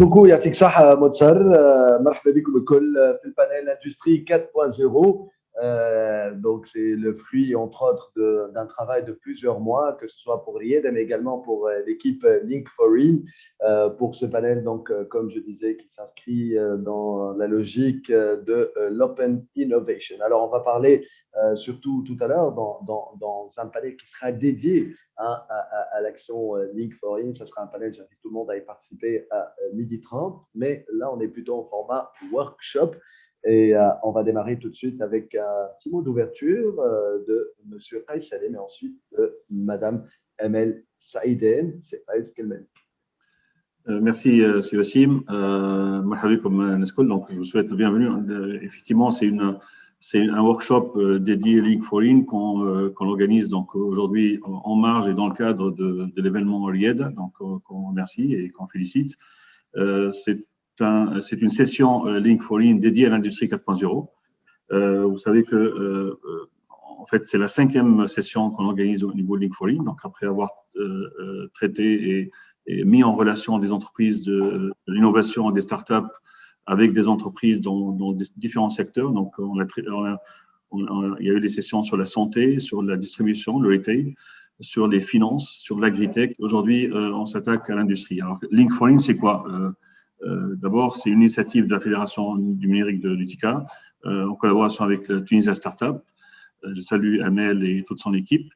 beaucoup, Yatik Sah Motsar. Marhaba bikoum الكل في البانel Industrie 4.0. Donc, c'est le fruit, entre autres, d'un travail de plusieurs mois, que ce soit pour Riyad, mais également pour l'équipe Link4In, pour ce panel, donc, comme je disais, qui s'inscrit dans la logique de l'Open Innovation. Alors, on va parler surtout tout à l'heure dans un panel qui sera dédié à l'action Link4In. Ça sera un panel, j'invite tout le monde à y participer à 12h30, mais là, on est plutôt en format workshop. Et on va démarrer tout de suite avec un petit mot d'ouverture de M. Qais Salem et ensuite de Mme Emel Saïden. C'est Qais Kelmel. Merci, c'est Wassim. Marhaba comme Nescol. Donc, je vous souhaite la bienvenue. Effectivement, c'est un workshop dédié Link4In qu'on organise donc aujourd'hui en marge et dans le cadre de l'événement Riyad, donc qu'on remercie et qu'on félicite. C'est une session Link4In dédiée à l'industrie 4.0. Vous savez que en fait, c'est la 5e session qu'on organise au niveau de Link4In. Donc, après avoir traité et mis en relation des entreprises de l'innovation et des startups avec des entreprises dans différents secteurs. Donc, il y a eu des sessions sur la santé, sur la distribution, le retail, sur les finances, sur l'agritech. Aujourd'hui, on s'attaque à l'industrie. Alors, Link4In, c'est quoi? D'abord, c'est une initiative de la Fédération du numérique de l'UTICA, en collaboration avec Tunisia Startup. Je salue Amel et toute son équipe,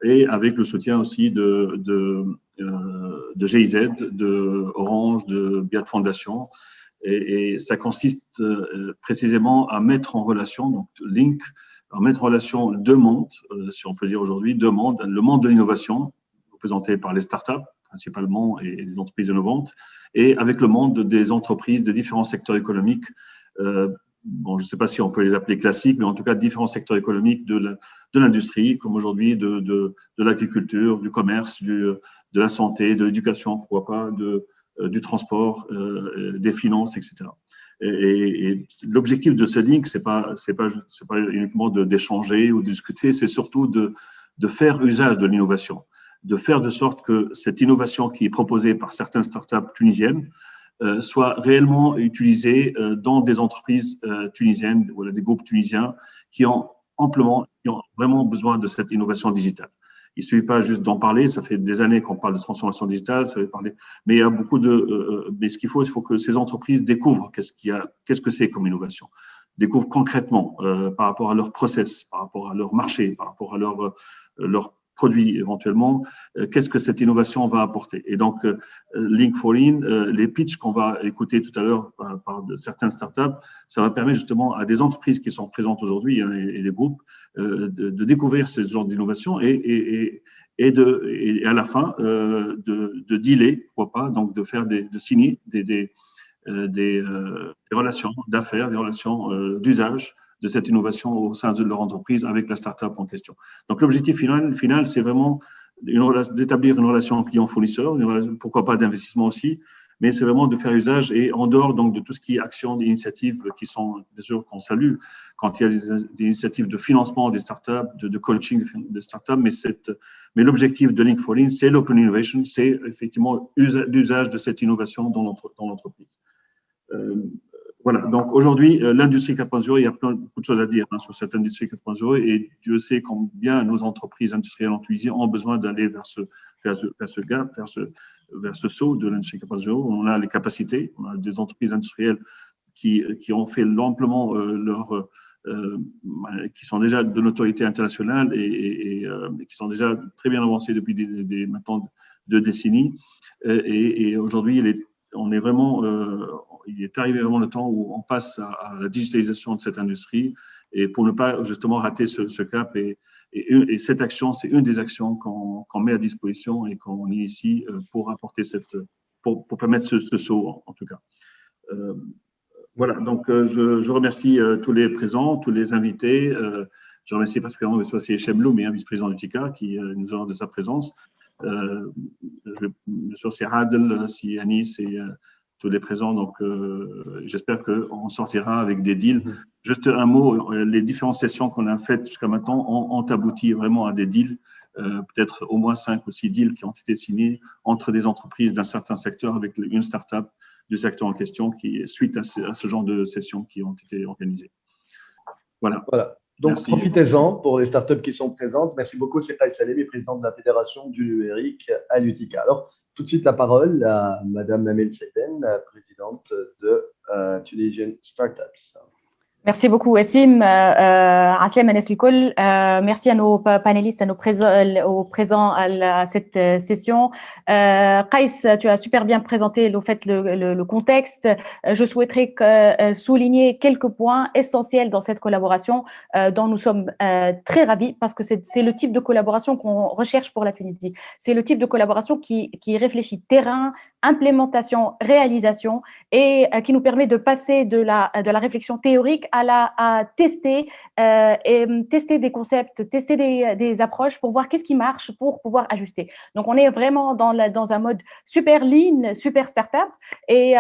et avec le soutien aussi de GIZ, de Orange, de Biat Fondation. Et ça consiste précisément à mettre en relation, donc Link, à mettre en relation deux mondes, si on peut dire aujourd'hui, deux mondes. Le monde de l'innovation, représenté par les startups principalement et des entreprises innovantes, et avec le monde des entreprises de différents secteurs économiques. Bon, je ne sais pas si on peut les appeler classiques, mais en tout cas différents secteurs économiques de l'industrie, comme aujourd'hui de l'agriculture, du commerce, de la santé, de l'éducation, pourquoi pas, du transport, des finances, etc. Et l'objectif de ce link, c'est pas uniquement d'échanger ou de discuter, c'est surtout de faire usage de l'innovation, de faire de sorte que cette innovation qui est proposée par certaines startups tunisiennes soit réellement utilisée dans des entreprises tunisiennes ou des groupes tunisiens qui ont vraiment besoin de cette innovation digitale. Il ne suffit pas juste d'en parler, ça fait des années qu'on parle de transformation digitale, ça veut parler, mais il y a beaucoup mais ce qu'il faut que ces entreprises découvrent qu'est-ce que c'est comme innovation, découvrent concrètement par rapport à leur process, par rapport à leur marché, par rapport à leur produits éventuellement, qu'est-ce que cette innovation va apporter. Et donc, Link4In, les pitchs qu'on va écouter tout à l'heure par certaines startups, ça va permettre justement à des entreprises qui sont présentes aujourd'hui et des groupes de découvrir ce genre d'innovation et à la fin de dealer, pourquoi pas, donc de signer des relations d'affaires, des relations d'usage de cette innovation au sein de leur entreprise avec la start-up en question. Donc, l'objectif final, c'est vraiment d'établir une relation client-fournisseur, pourquoi pas d'investissement aussi, mais c'est vraiment de faire usage et en dehors donc de tout ce qui est action, d'initiatives qui sont, bien sûr, qu'on salue, quand il y a des initiatives de financement des startups, de coaching des startups, mais l'objectif de Link4In, c'est l'open innovation, c'est effectivement l'usage de cette innovation dans l'entreprise. Voilà, donc aujourd'hui, l'industrie 4.0, il y a beaucoup de choses à dire sur cette industrie 4.0 et Dieu sait combien nos entreprises industrielles en Tunisie ont besoin d'aller vers ce saut de l'industrie 4.0. On a les capacités, on a des entreprises industrielles qui ont fait amplement qui sont déjà de notoriété internationale et qui sont déjà très bien avancées depuis maintenant 2 décennies. Et aujourd'hui, on est vraiment, il est arrivé vraiment le temps où on passe à la digitalisation de cette industrie et pour ne pas justement rater ce cap. Et cette action, c'est une des actions qu'on met à disposition et qu'on est ici pour apporter pour permettre ce saut en tout cas. Voilà, donc je remercie tous les présents, tous les invités. Je remercie particulièrement M. Chemlou, vice-président du TICA, qui nous honore de sa présence. Bien sûr, c'est Adel, c'est Anis et tous les présents. Donc, j'espère qu'on sortira avec des deals. Juste un mot, les différentes sessions qu'on a faites jusqu'à maintenant ont abouti vraiment à des deals peut-être au moins 5 ou 6 deals qui ont été signés entre des entreprises d'un certain secteur avec une start-up du secteur en question qui suite à ce genre de sessions qui ont été organisées. Voilà. Voilà. Donc, Merci. profitez-en pour les startups qui sont présentes. Merci beaucoup, Sefaï Salemi, président de la Fédération du numérique à l'UTICA. Alors, tout de suite, la parole à Madame Namel Seiden, présidente de Tunisian Startups. Merci beaucoup, Wassim. Aslem Anes Likol. Merci à nos panélistes, à nos présents à cette session. Kais, tu as super bien présenté le contexte. Je souhaiterais souligner quelques points essentiels dans cette collaboration dont nous sommes très ravis parce que c'est le type de collaboration qu'on recherche pour la Tunisie. C'est le type de collaboration qui réfléchit terrain, implémentation, réalisation et qui nous permet de passer de la réflexion théorique à tester des concepts, tester des approches pour voir qu'est-ce qui marche pour pouvoir ajuster. Donc, on est vraiment dans un mode super lean, super startup et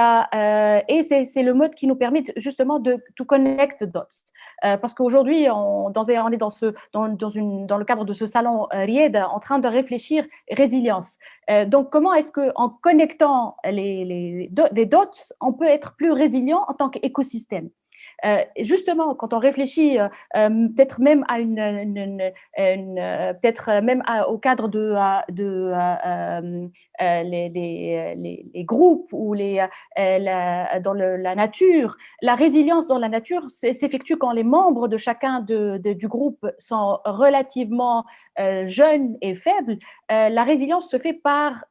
c'est le mode qui nous permet justement de to connect the dots. Parce qu'aujourd'hui, on est dans le cadre de ce salon Ried en train de réfléchir résilience. Donc, comment est-ce qu'en connectant des dots, on peut être plus résilient en tant qu'écosystème? Justement, quand on réfléchit peut-être même à peut-être même au cadre de les groupes ou dans la nature, la résilience dans la nature s'effectue quand les membres de chacun du groupe sont relativement jeunes et faibles. La résilience se fait par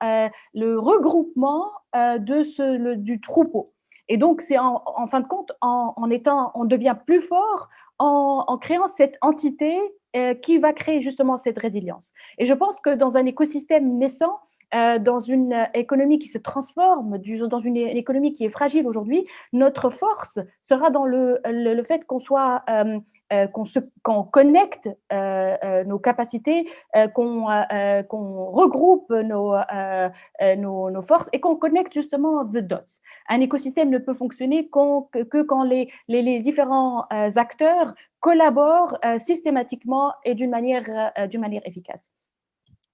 le regroupement du troupeau. Et donc, c'est en fin de compte, on devient plus fort en créant cette entité qui va créer justement cette résilience. Et je pense que dans un écosystème naissant, dans une économie qui se transforme, dans une économie qui est fragile aujourd'hui, notre force sera dans le fait qu'on soit qu'on connecte nos capacités, qu'on regroupe nos forces et qu'on connecte justement the dots. Un écosystème ne peut fonctionner que quand les différents acteurs collaborent systématiquement et d'une manière efficace.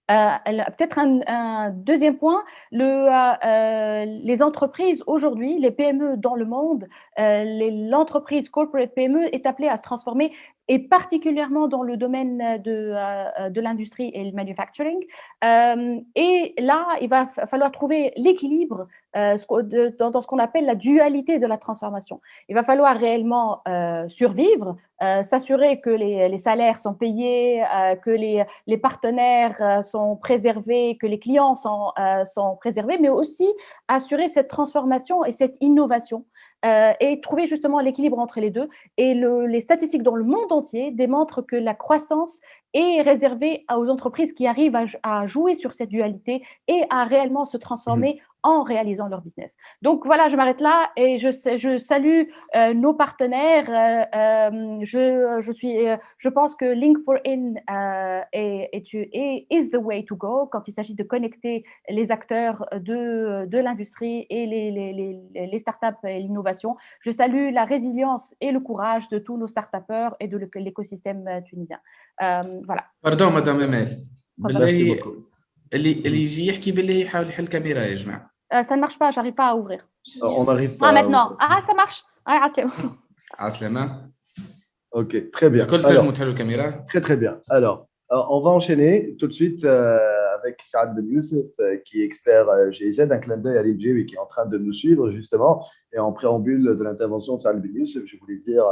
Peut-être un deuxième point, les entreprises aujourd'hui, les PME dans le monde, l'entreprise corporate PME est appelée à se transformer et particulièrement dans le domaine de l'industrie et le manufacturing. Et là, il va falloir trouver l'équilibre dans ce qu'on appelle la dualité de la transformation. Il va falloir réellement survivre, s'assurer que les salaires sont payés, que les partenaires sont préservés, que les clients sont préservés, mais aussi assurer cette transformation et cette innovation et trouver justement l'équilibre entre les deux. Et les statistiques dans le monde entier démontrent que la croissance est réservée aux entreprises qui arrivent à jouer sur cette dualité et à réellement se transformer en réalisant leur business. Donc voilà, je m'arrête là et je salue nos partenaires. Je pense que Link4In is the way to go quand il s'agit de connecter les acteurs de l'industrie et les startups et l'innovation. Je salue la résilience et le courage de tous nos startupeurs et de l'écosystème tunisien. Voilà. Pardon, Madame Emel. Merci beaucoup. اللي يجي يحكي بالله يحاول يحل الكاميرا يا جماعه. Ça ne marche pas, j'arrive pas à ouvrir. On n'arrive pas. Maintenant. Ah, ça marche. عسلامة. Ok, très bien. الكل تنجموا تحلوا الكاميرا. Très très bien. Alors, on va enchaîner tout de suite avec Saad Ben Youssef, qui est expert GIZ, un clin d'œil à l'ING, qui est en train de nous suivre justement. Et en préambule de l'intervention de Saad Ben Youssef, je voulais dire,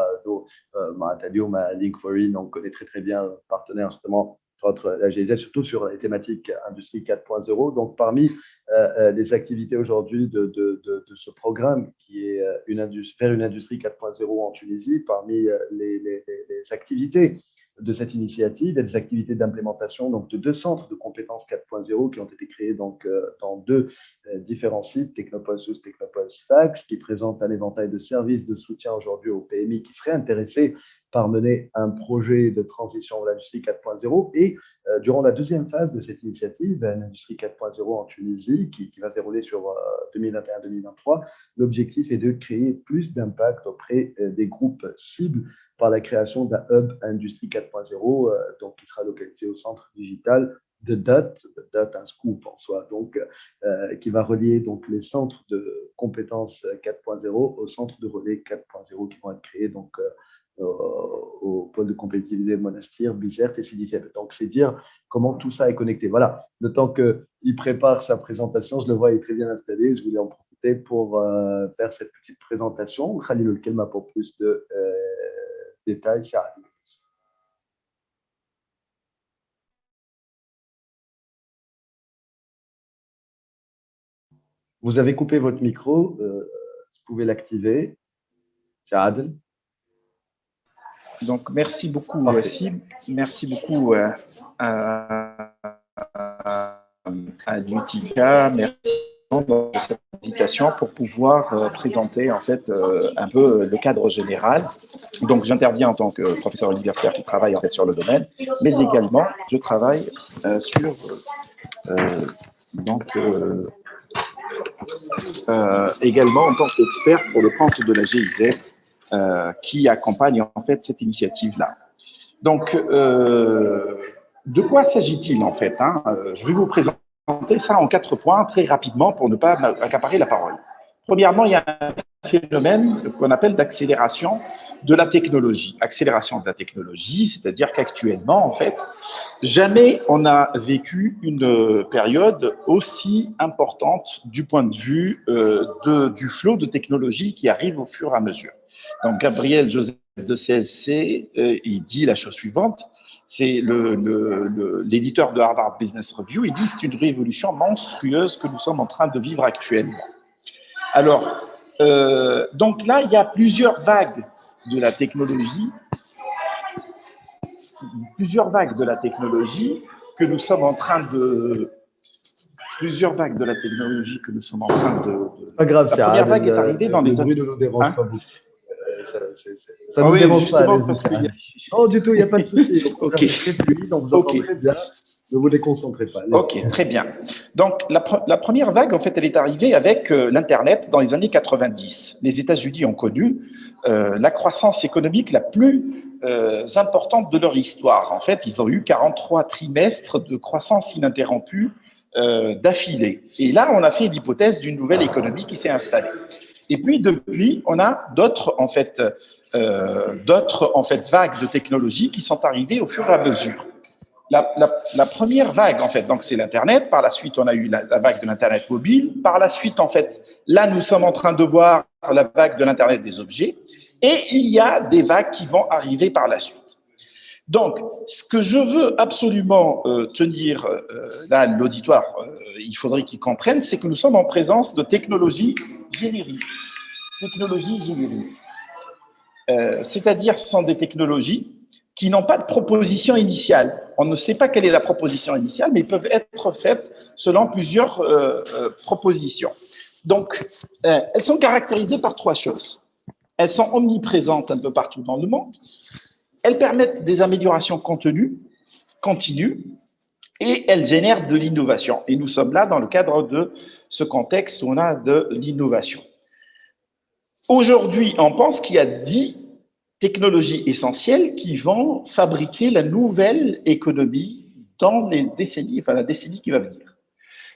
Link4In, on connaît très très bien, partenaire justement entre la GIZ, surtout sur les thématiques Industrie 4.0. Donc, parmi les activités aujourd'hui de ce programme qui est faire une Industrie 4.0 en Tunisie, parmi les activités de cette initiative, il y a des activités d'implémentation donc de 2 centres de compétences 4.0 qui ont été créés donc dans 2 différents sites, Technopole Sousse, Technopole Sfax, qui présentent un éventail de services de soutien aujourd'hui aux PMI qui seraient intéressés par mener un projet de transition vers l'industrie 4.0. Et durant la deuxième phase de cette initiative, l'industrie 4.0 en Tunisie, qui va se dérouler sur 2021-2023, l'objectif est de créer plus d'impact auprès des groupes cibles par la création d'un hub industrie 4.0, donc qui sera localisé au centre digital un scoop en soi, donc qui va relier donc les centres de compétences 4.0 aux centres de relais 4.0 qui vont être créés donc au pôle de compétitivité Monastir, Bizerte et Sidi Kebbi. Donc, c'est dire comment tout ça est connecté. Voilà, le temps qu'il prépare sa présentation, je le vois, il est très bien installé. Je voulais en profiter pour faire cette petite présentation. Khalil Al-Kelma pour plus de détails. Vous avez coupé votre micro, vous pouvez l'activer. C'est Adel. Donc, merci beaucoup, Wassim. Merci beaucoup à l'UTICA. Merci pour cette invitation pour pouvoir présenter en fait un peu le cadre général. Donc, j'interviens en tant que professeur universitaire qui travaille en fait sur le domaine, mais également je travaille sur également en tant qu'expert pour le compte de la GIZ qui accompagne en fait cette initiative-là. Donc, de quoi s'agit-il en fait hein? Je vais vous présenter ça en 4 points très rapidement pour ne pas accaparer la parole. Premièrement, il y a un phénomène qu'on appelle d'accélération de la technologie. Accélération de la technologie, c'est-à-dire qu'actuellement, en fait, jamais on a vécu une période aussi importante du point de vue du flot de technologie qui arrive au fur et à mesure. Donc, Gabriel Joseph de CSC, il dit la chose suivante, c'est l'éditeur de Harvard Business Review, il dit c'est une révolution monstrueuse que nous sommes en train de vivre actuellement. Alors, donc là, il y a plusieurs vagues de la technologie, que nous sommes en train de... Pas grave, la première vague est arrivée dans les années... Le bruit ne nous dérange pas beaucoup. Ça ne nous dérange pas. Non, du tout, il n'y a pas de souci. Ok. Donc, vous entendez très bien. Ne vous déconcentrez pas. Ok, très bien. Donc, la première vague, en fait, elle est arrivée avec l'Internet dans les années 90. Les États-Unis ont connu la croissance économique la plus importante de leur histoire. En fait, ils ont eu 43 trimestres de croissance ininterrompue d'affilée. Et là, on a fait l'hypothèse d'une nouvelle économie qui s'est installée. Et puis, depuis, on a d'autres en fait, vagues de technologies qui sont arrivées au fur et à mesure. La première vague, en fait, donc c'est l'Internet. Par la suite, on a eu la vague de l'Internet mobile. Par la suite, en fait, là, nous sommes en train de voir la vague de l'Internet des objets. Et il y a des vagues qui vont arriver par la suite. Donc, ce que je veux absolument tenir là, l'auditoire, il faudrait qu'ils comprennent, c'est que nous sommes en présence de technologies génériques. C'est-à-dire, ce sont des technologies qui n'ont pas de proposition initiale. On ne sait pas quelle est la proposition initiale, mais ils peuvent être faites selon plusieurs propositions. Donc, elles sont caractérisées par 3 choses. Elles sont omniprésentes un peu partout dans le monde. Elles permettent des améliorations continues et elles génèrent de l'innovation. Et nous sommes là dans le cadre de ce contexte où on a de l'innovation. Aujourd'hui, on pense qu'il y a 10 technologies essentielles qui vont fabriquer la nouvelle économie dans les décennies, la décennie qui va venir.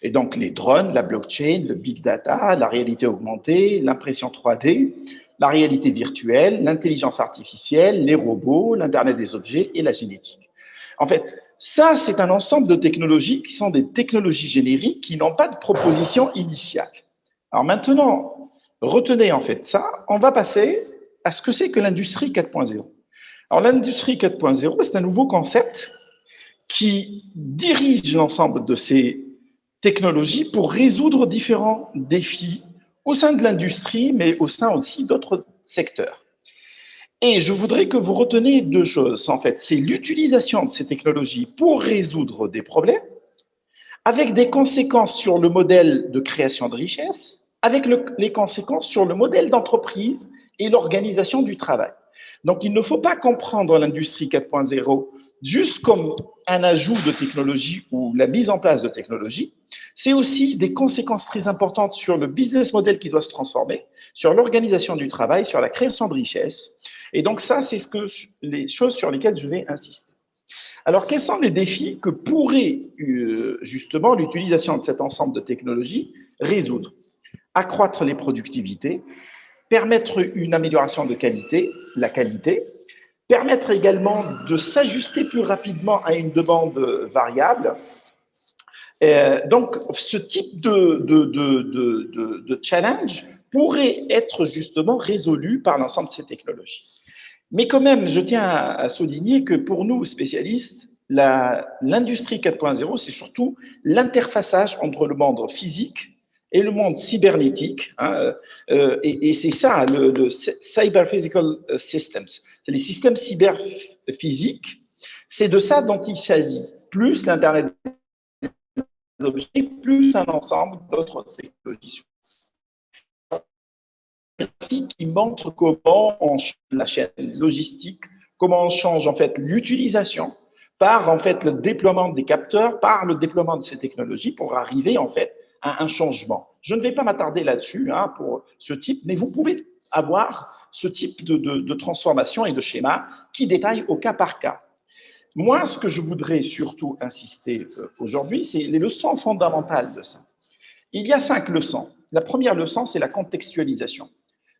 Et donc, les drones, la blockchain, le big data, la réalité augmentée, l'impression 3D, la réalité virtuelle, l'intelligence artificielle, les robots, l'Internet des objets et la génétique. En fait, ça, c'est un ensemble de technologies qui sont des technologies génériques qui n'ont pas de proposition initiale. Alors maintenant, retenez en fait ça, on va passer à ce que c'est que l'industrie 4.0. Alors l'industrie 4.0, c'est un nouveau concept qui dirige l'ensemble de ces technologies pour résoudre différents défis au sein de l'industrie, mais au sein aussi d'autres secteurs. Et je voudrais que vous reteniez 2 choses, en fait. C'est l'utilisation de ces technologies pour résoudre des problèmes, avec des conséquences sur le modèle de création de richesse, avec les conséquences sur le modèle d'entreprise et l'organisation du travail. Donc, il ne faut pas comprendre l'industrie 4.0 juste comme un ajout de technologie ou la mise en place de technologie. C'est aussi des conséquences très importantes sur le business model qui doit se transformer, sur l'organisation du travail, sur la création de richesse. Et donc ça, c'est les choses sur lesquelles je vais insister. Alors, quels sont les défis que pourrait justement l'utilisation de cet ensemble de technologies résoudre? Accroître les productivités, permettre une amélioration de qualité, la qualité, permettre également de s'ajuster plus rapidement à une demande variable. Donc, ce type de challenge pourrait être justement résolu par l'ensemble de ces technologies. Mais quand même, je tiens à souligner que pour nous, spécialistes, l'industrie 4.0, c'est surtout l'interfaçage entre le monde physique et le monde cybernétique. Et c'est ça, le Cyber Physical Systems. Les systèmes cyberphysiques, c'est de ça dont il s'agit. Plus l'Internet des objets, plus un ensemble d'autres technologies qui montre comment on change la chaîne logistique, comment on change en fait l'utilisation par en fait le déploiement des capteurs, par le déploiement de ces technologies pour arriver en fait à un changement. Je ne vais pas m'attarder là-dessus pour ce type, mais vous pouvez avoir ce type de transformation et de schéma qui détaille au cas par cas. Moi, ce que je voudrais surtout insister aujourd'hui, c'est les leçons fondamentales de ça. Il y a 5 leçons. La première leçon, c'est la contextualisation.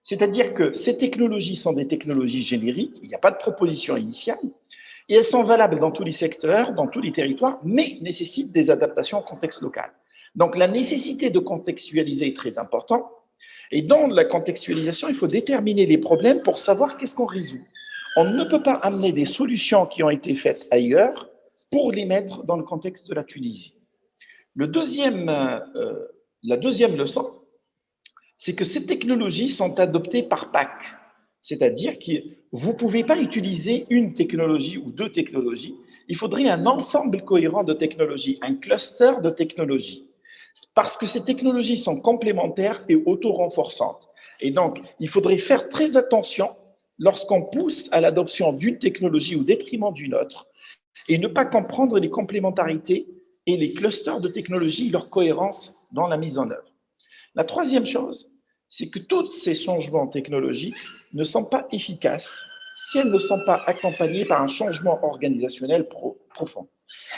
C'est-à-dire que ces technologies sont des technologies génériques, il n'y a pas de proposition initiale, et elles sont valables dans tous les secteurs, dans tous les territoires, mais nécessitent des adaptations au contexte local. Donc la nécessité de contextualiser est très importante, et dans la contextualisation, il faut déterminer les problèmes pour savoir qu'est-ce qu'on résout. On ne peut pas amener des solutions qui ont été faites ailleurs pour les mettre dans le contexte de la Tunisie. La deuxième leçon, c'est que ces technologies sont adoptées par pack, c'est-à-dire que vous ne pouvez pas utiliser une technologie ou deux technologies, il faudrait un ensemble cohérent de technologies, un cluster de technologies, parce que ces technologies sont complémentaires et auto-renforçantes. Et donc, il faudrait faire très attention lorsqu'on pousse à l'adoption d'une technologie au détriment d'une autre, et ne pas comprendre les complémentarités et les clusters de technologies, leur cohérence dans la mise en œuvre. La troisième chose, c'est que tous ces changements technologiques ne sont pas efficaces si elles ne sont pas accompagnées par un changement organisationnel profond.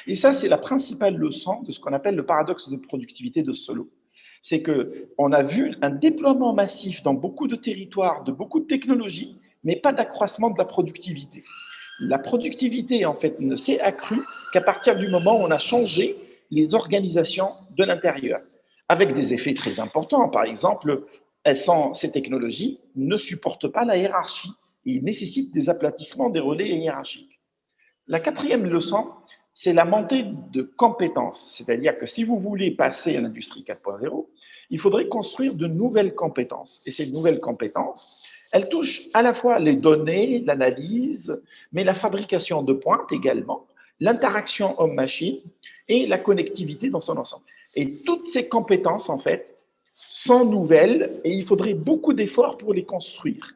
Et ça, c'est la principale leçon de ce qu'on appelle le paradoxe de productivité de Solow. C'est qu'on a vu un déploiement massif dans beaucoup de territoires, de beaucoup de technologies, mais pas d'accroissement de la productivité. La productivité, en fait, ne s'est accrue qu'à partir du moment où on a changé les organisations de l'intérieur, avec des effets très importants. Par exemple, ces technologies ne supportent pas la hiérarchie et nécessitent des aplatissements des relais hiérarchiques. La quatrième leçon, c'est la montée de compétences. C'est-à-dire que si vous voulez passer à l'industrie 4.0, il faudrait construire de nouvelles compétences. Et ces nouvelles compétences, elles touchent à la fois les données, l'analyse, mais la fabrication de pointe également, l'interaction homme-machine et la connectivité dans son ensemble. Et toutes ces compétences, en fait, sont nouvelles et il faudrait beaucoup d'efforts pour les construire.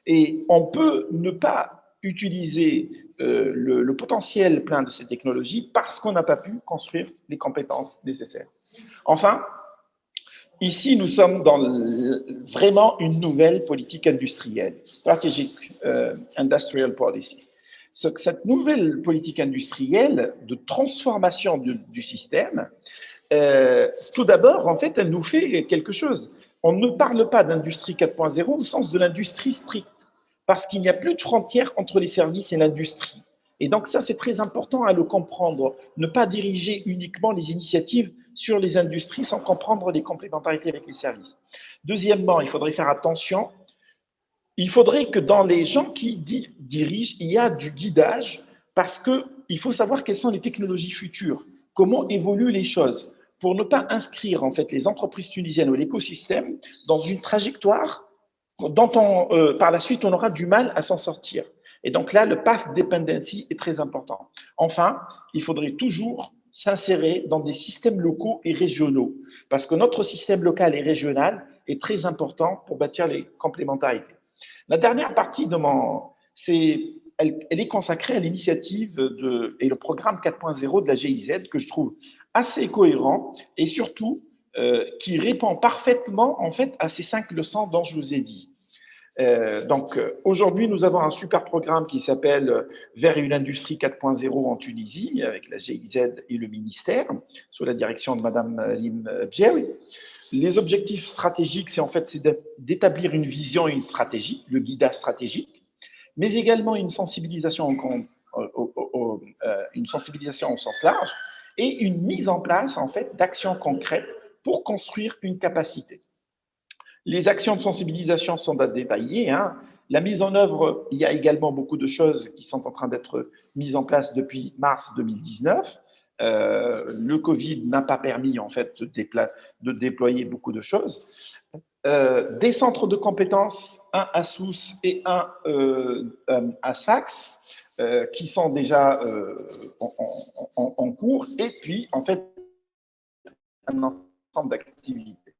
Et on peut ne pas utiliser le potentiel plein de ces technologies parce qu'on n'a pas pu construire les compétences nécessaires. Enfin, ici, nous sommes dans vraiment une nouvelle politique industrielle, Strategic Industrial Policy. Cette nouvelle politique industrielle de transformation du système, tout d'abord, en fait, elle nous fait quelque chose. On ne parle pas d'industrie 4.0 au sens de l'industrie stricte, parce qu'il n'y a plus de frontières entre les services et l'industrie. Et donc ça, c'est très important à le comprendre. Ne pas diriger uniquement les initiatives sur les industries sans comprendre les complémentarités avec les services. Deuxièmement, il faudrait faire attention. Il faudrait que dans les gens qui dirigent, il y a du guidage, parce qu'il faut savoir quelles sont les technologies futures, comment évoluent les choses, pour ne pas inscrire en fait les entreprises tunisiennes ou l'écosystème dans une trajectoire dont par la suite on aura du mal à s'en sortir. Et donc là, le path dependency est très important. Enfin, il faudrait toujours s'insérer dans des systèmes locaux et régionaux, parce que notre système local et régional est très important pour bâtir les complémentarités. La dernière partie de elle est consacrée à l'initiative et le programme 4.0 de la GIZ, que je trouve assez cohérent et surtout qui répond parfaitement en fait à ces 5 leçons dont je vous ai dit. Aujourd'hui, nous avons un super programme qui s'appelle Vers une industrie 4.0 en Tunisie, avec la GIZ et le ministère, sous la direction de Madame Lim Bjewi. Les objectifs stratégiques, c'est d'établir une vision et une stratégie, le guidage stratégique, mais également une sensibilisation au sens large et une mise en place d'actions concrètes pour construire une capacité. Les actions de sensibilisation sont à détailler. La mise en œuvre, il y a également beaucoup de choses qui sont en train d'être mises en place depuis mars 2019. Le Covid n'a pas permis de déployer beaucoup de choses. Des centres de compétences, un à Sousse et un à Sfax, qui sont déjà en cours, et puis un ensemble d'activités.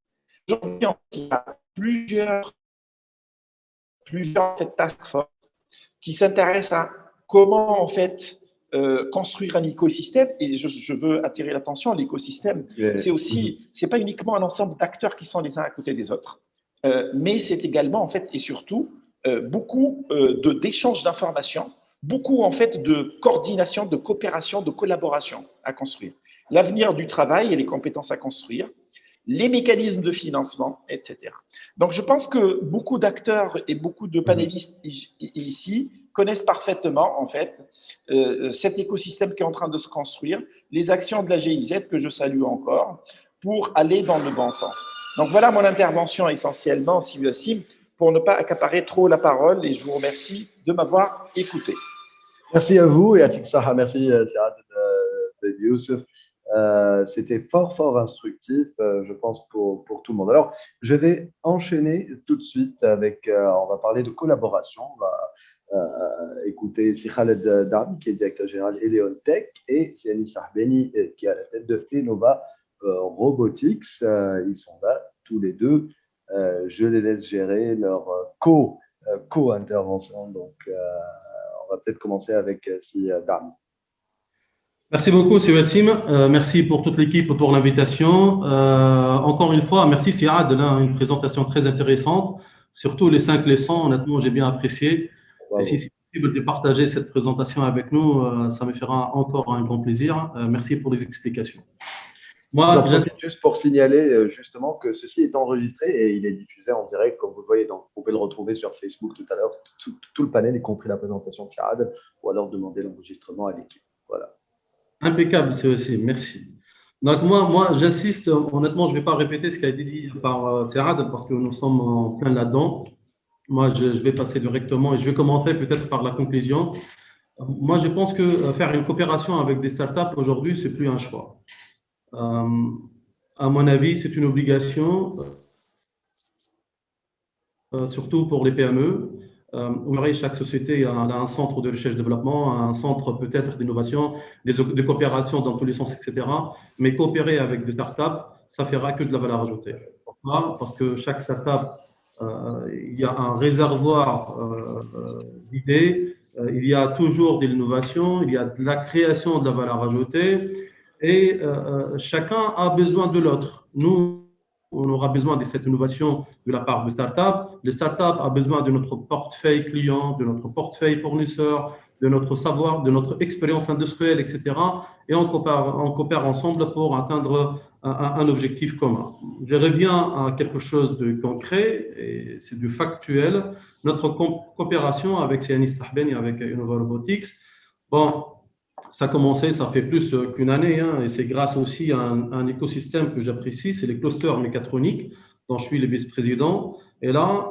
Aujourd'hui, il y a plusieurs task force qui s'intéressent à comment construire un écosystème. Et je veux attirer l'attention, l'écosystème, c'est pas uniquement un ensemble d'acteurs qui sont les uns à côté des autres, mais c'est également et surtout beaucoup d'échanges d'informations, beaucoup de coordination, de coopération, de collaboration à construire. L'avenir du travail et les compétences à construire, les mécanismes de financement, etc. Donc, je pense que beaucoup d'acteurs et beaucoup de panélistes ici connaissent parfaitement, cet écosystème qui est en train de se construire, les actions de la GIZ que je salue encore, pour aller dans le bon sens. Donc, voilà mon intervention essentiellement, Sylvie Wassim, pour ne pas accaparer trop la parole, et je vous remercie de m'avoir écouté. Merci à vous et à Tiksaha. Merci, Thiad de Youssef. C'était fort instructif, je pense, pour tout le monde. Alors, je vais enchaîner tout de suite avec, on va parler de collaboration. On va écouter Khaled Dam, qui est directeur général Eleon Tech, et Siani Sahbeni, qui est à la tête de Enova Robotics. Ils sont là tous les deux. Je les laisse gérer leur co-intervention. Donc, on va peut-être commencer avec Dam. Merci beaucoup, c'est Wassim. Merci pour toute l'équipe pour l'invitation. Encore une fois, merci Siad, une présentation très intéressante. Surtout les 5 leçons, honnêtement, j'ai bien apprécié. Wow. Et si c'est possible de partager cette présentation avec nous, ça me fera encore un grand plaisir. Merci pour les explications. Moi, j'en profite juste pour signaler justement que ceci est enregistré et il est diffusé en direct, comme vous le voyez. Donc, vous pouvez le retrouver sur Facebook tout à l'heure, tout le panel, y compris la présentation de Siad, ou alors demander l'enregistrement à l'équipe. Voilà. Impeccable, c'est aussi, merci. Donc, moi j'insiste, honnêtement, je ne vais pas répéter ce qui a été dit par Siad parce que nous sommes en plein là-dedans. Moi, je vais passer directement et je vais commencer peut-être par la conclusion. Moi, je pense que faire une coopération avec des startups aujourd'hui, ce n'est plus un choix. À mon avis, c'est une obligation, surtout pour les PME. Chaque société a un centre de recherche et développement, un centre peut-être d'innovation, de coopération dans tous les sens, etc. Mais coopérer avec des startups, ça ne fera que de la valeur ajoutée. Pourquoi ? Parce que chaque startup, il y a un réservoir d'idées, il y a toujours de l'innovation, il y a de la création de la valeur ajoutée et chacun a besoin de l'autre. Nous, on aura besoin de cette innovation de la part de startups. Les startups ont besoin de notre portefeuille client, de notre portefeuille fournisseur, de notre savoir, de notre expérience industrielle, etc. Et on coopère ensemble pour atteindre un objectif commun. Je reviens à quelque chose de concret, et c'est du factuel. Notre coopération avec Siani Sahbeni et avec Enova Robotics, bon, ça a commencé, ça fait plus qu'une année, et c'est grâce aussi à un écosystème que j'apprécie, c'est les clusters mécatroniques, dont je suis le vice-président. Et là,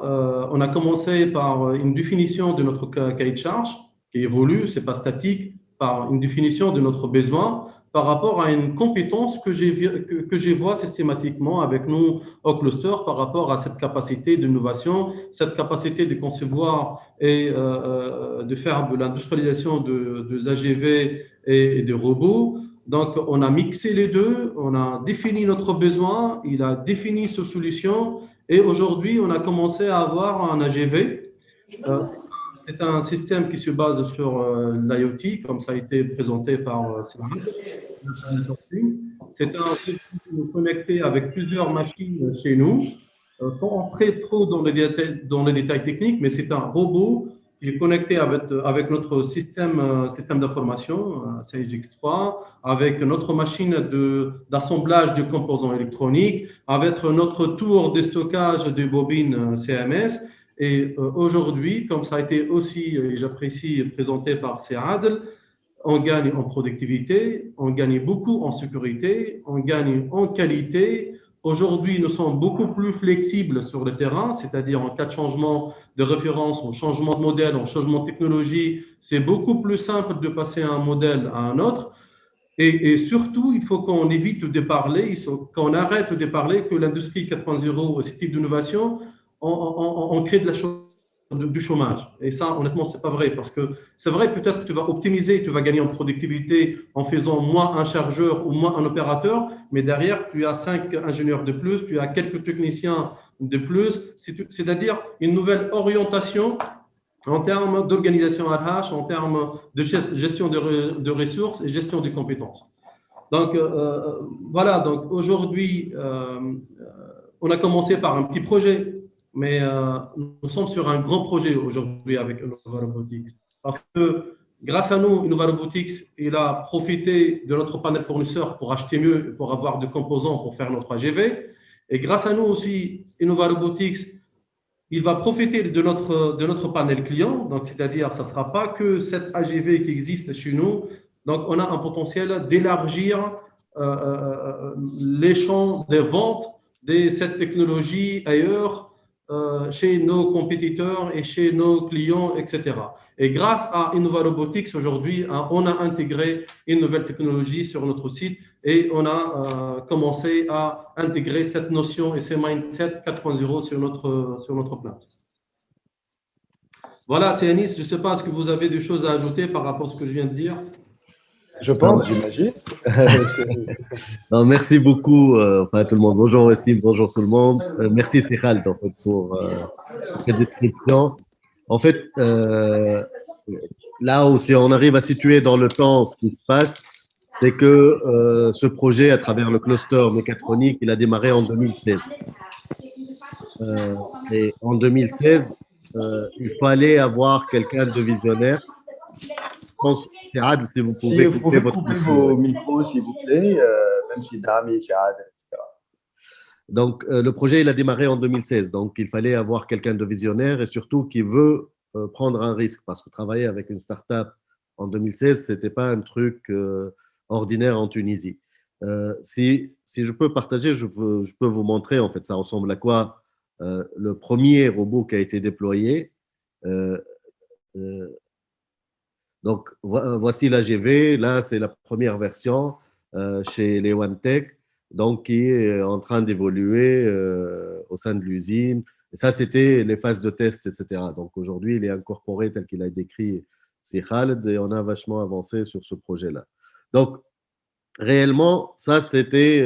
on a commencé par une définition de notre cahier de charge, qui évolue, ce n'est pas statique, par une définition de notre besoin par rapport à une compétence que je vois systématiquement avec nous au cluster par rapport à cette capacité d'innovation, cette capacité de concevoir et de faire de l'industrialisation des AGV et des robots. Donc, on a mixé les deux, on a défini notre besoin, il a défini ses solutions et aujourd'hui, on a commencé à avoir un AGV. C'est un système qui se base sur l'IoT, comme ça a été présenté par Céline. C'est un système connecté avec plusieurs machines chez nous. sans entrer trop dans les détails techniques, mais c'est un robot qui est connecté avec notre système d'information, Sage X3, avec notre machine d'assemblage de composants électroniques, avec notre tour de stockage de bobines CMS. Et aujourd'hui, comme ça a été aussi, j'apprécie, présenté par Seadel, on gagne en productivité, on gagne beaucoup en sécurité, on gagne en qualité. Aujourd'hui, nous sommes beaucoup plus flexibles sur le terrain, c'est-à-dire en cas de changement de référence, en changement de modèle, en changement de technologie, c'est beaucoup plus simple de passer un modèle à un autre. Et surtout, il faut qu'on évite de parler, qu'on arrête de parler que l'industrie 4.0, ce type d'innovation, on crée de la chose du chômage. Et ça, honnêtement, ce n'est pas vrai. Parce que c'est vrai, peut-être que tu vas optimiser, tu vas gagner en productivité en faisant moins un chargeur ou moins un opérateur, mais derrière, tu as 5 ingénieurs de plus, tu as quelques techniciens de plus, c'est-à-dire une nouvelle orientation en termes d'organisation RH, en termes de gestion de ressources et gestion des compétences. Donc, voilà, donc aujourd'hui, on a commencé par un petit projet, mais nous sommes sur un grand projet aujourd'hui avec Innova Robotics. Parce que grâce à nous, Innova Robotics, il a profité de notre panel fournisseur pour acheter mieux, pour avoir des composants pour faire notre AGV. Et grâce à nous aussi, Innova Robotics, il va profiter de notre panel client. Donc, c'est-à-dire, ça ne sera pas que cette AGV qui existe chez nous. Donc, on a un potentiel d'élargir les champs des ventes de cette technologie ailleurs, chez nos compétiteurs et chez nos clients, etc. Et grâce à Innova Robotics, aujourd'hui, on a intégré une nouvelle technologie sur notre site et on a commencé à intégrer cette notion et ces mindset 4.0 sur notre plate. Voilà, c'est Anis, je ne sais pas, est-ce que vous avez des choses à ajouter par rapport à ce que je viens de dire? Je pense, j'imagine. Non, merci beaucoup, enfin, tout le monde. Bonjour Wassim, bonjour tout le monde. Merci Sikhal en fait, pour cette description. En fait, là où si on arrive à situer dans le temps ce qui se passe, c'est que ce projet, à travers le cluster mécatronique, il a démarré en 2016. Et en 2016, il fallait avoir quelqu'un de visionnaire. Je pense, Saad, si vous pouvez Si vous pouvez votre couper micro. vos micros, s'il vous plaît, même si Dami, Saad, etc. Donc, le projet, il a démarré en 2016. Donc, il fallait avoir quelqu'un de visionnaire et surtout qui veut prendre un risque parce que travailler avec une start-up en 2016, ce n'était pas un truc ordinaire en Tunisie. Si je peux partager, je peux vous montrer, en fait, ça ressemble à quoi le premier robot qui a été déployé. Donc, voici l'AGV. Là, c'est la première version chez les OneTech, donc qui est en train d'évoluer au sein de l'usine. Et ça, c'était les phases de test, etc. Donc, aujourd'hui, il est incorporé tel qu'il a décrit Khaled et on a vachement avancé sur ce projet-là. Donc, réellement, ça, c'était…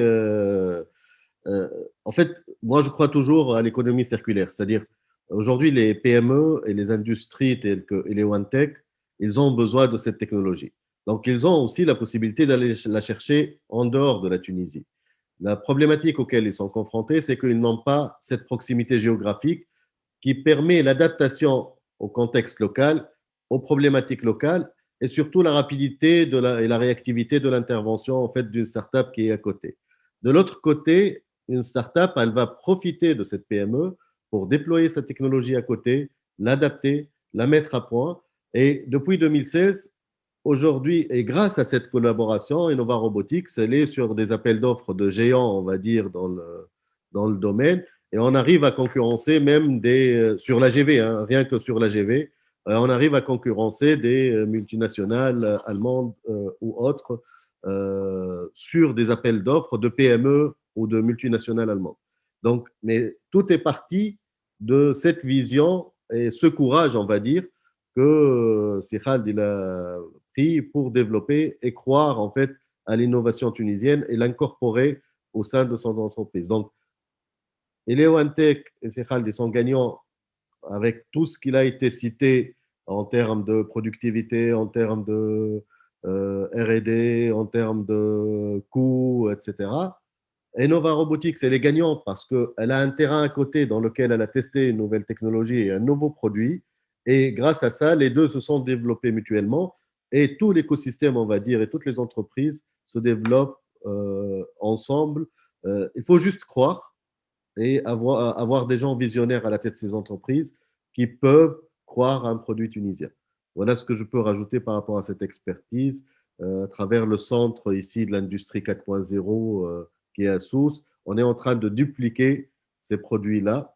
en fait, moi, je crois toujours à l'économie circulaire. C'est-à-dire, aujourd'hui, les PME et les industries telles que et les OneTech, ils ont besoin de cette technologie. Donc, ils ont aussi la possibilité d'aller la chercher en dehors de la Tunisie. La problématique auquel ils sont confrontés, c'est qu'ils n'ont pas cette proximité géographique qui permet l'adaptation au contexte local, aux problématiques locales et surtout la rapidité et la réactivité de l'intervention en fait, d'une startup qui est à côté. De l'autre côté, une startup, elle va profiter de cette PME pour déployer sa technologie à côté, l'adapter, la mettre à point. Et depuis 2016, aujourd'hui, et grâce à cette collaboration, Innova Robotics, elle est sur des appels d'offres de géants, on va dire, dans le domaine. Et on arrive à concurrencer même sur l'AGV, hein, rien que sur l'AGV, on arrive à concurrencer des multinationales allemandes ou autres sur des appels d'offres de PME ou de multinationales allemandes. Donc, mais tout est parti de cette vision et ce courage, on va dire, que Sikhal il a pris pour développer et croire en fait à l'innovation tunisienne et l'incorporer au sein de son entreprise. Donc, OneTech et Sikhal ils sont gagnants avec tout ce qu'il a été cité en termes de productivité, en termes de R&D, en termes de coûts, etc. Innova Robotics, elle est gagnante parce qu'elle a un terrain à côté dans lequel elle a testé une nouvelle technologie et un nouveau produit. Et grâce à ça, les deux se sont développés mutuellement et tout l'écosystème, on va dire, et toutes les entreprises se développent ensemble. Il faut juste croire et avoir des gens visionnaires à la tête de ces entreprises qui peuvent croire à un produit tunisien. Voilà ce que je peux rajouter par rapport à cette expertise à travers le centre ici de l'industrie 4.0 qui est à Sousse. On est en train de dupliquer ces produits-là.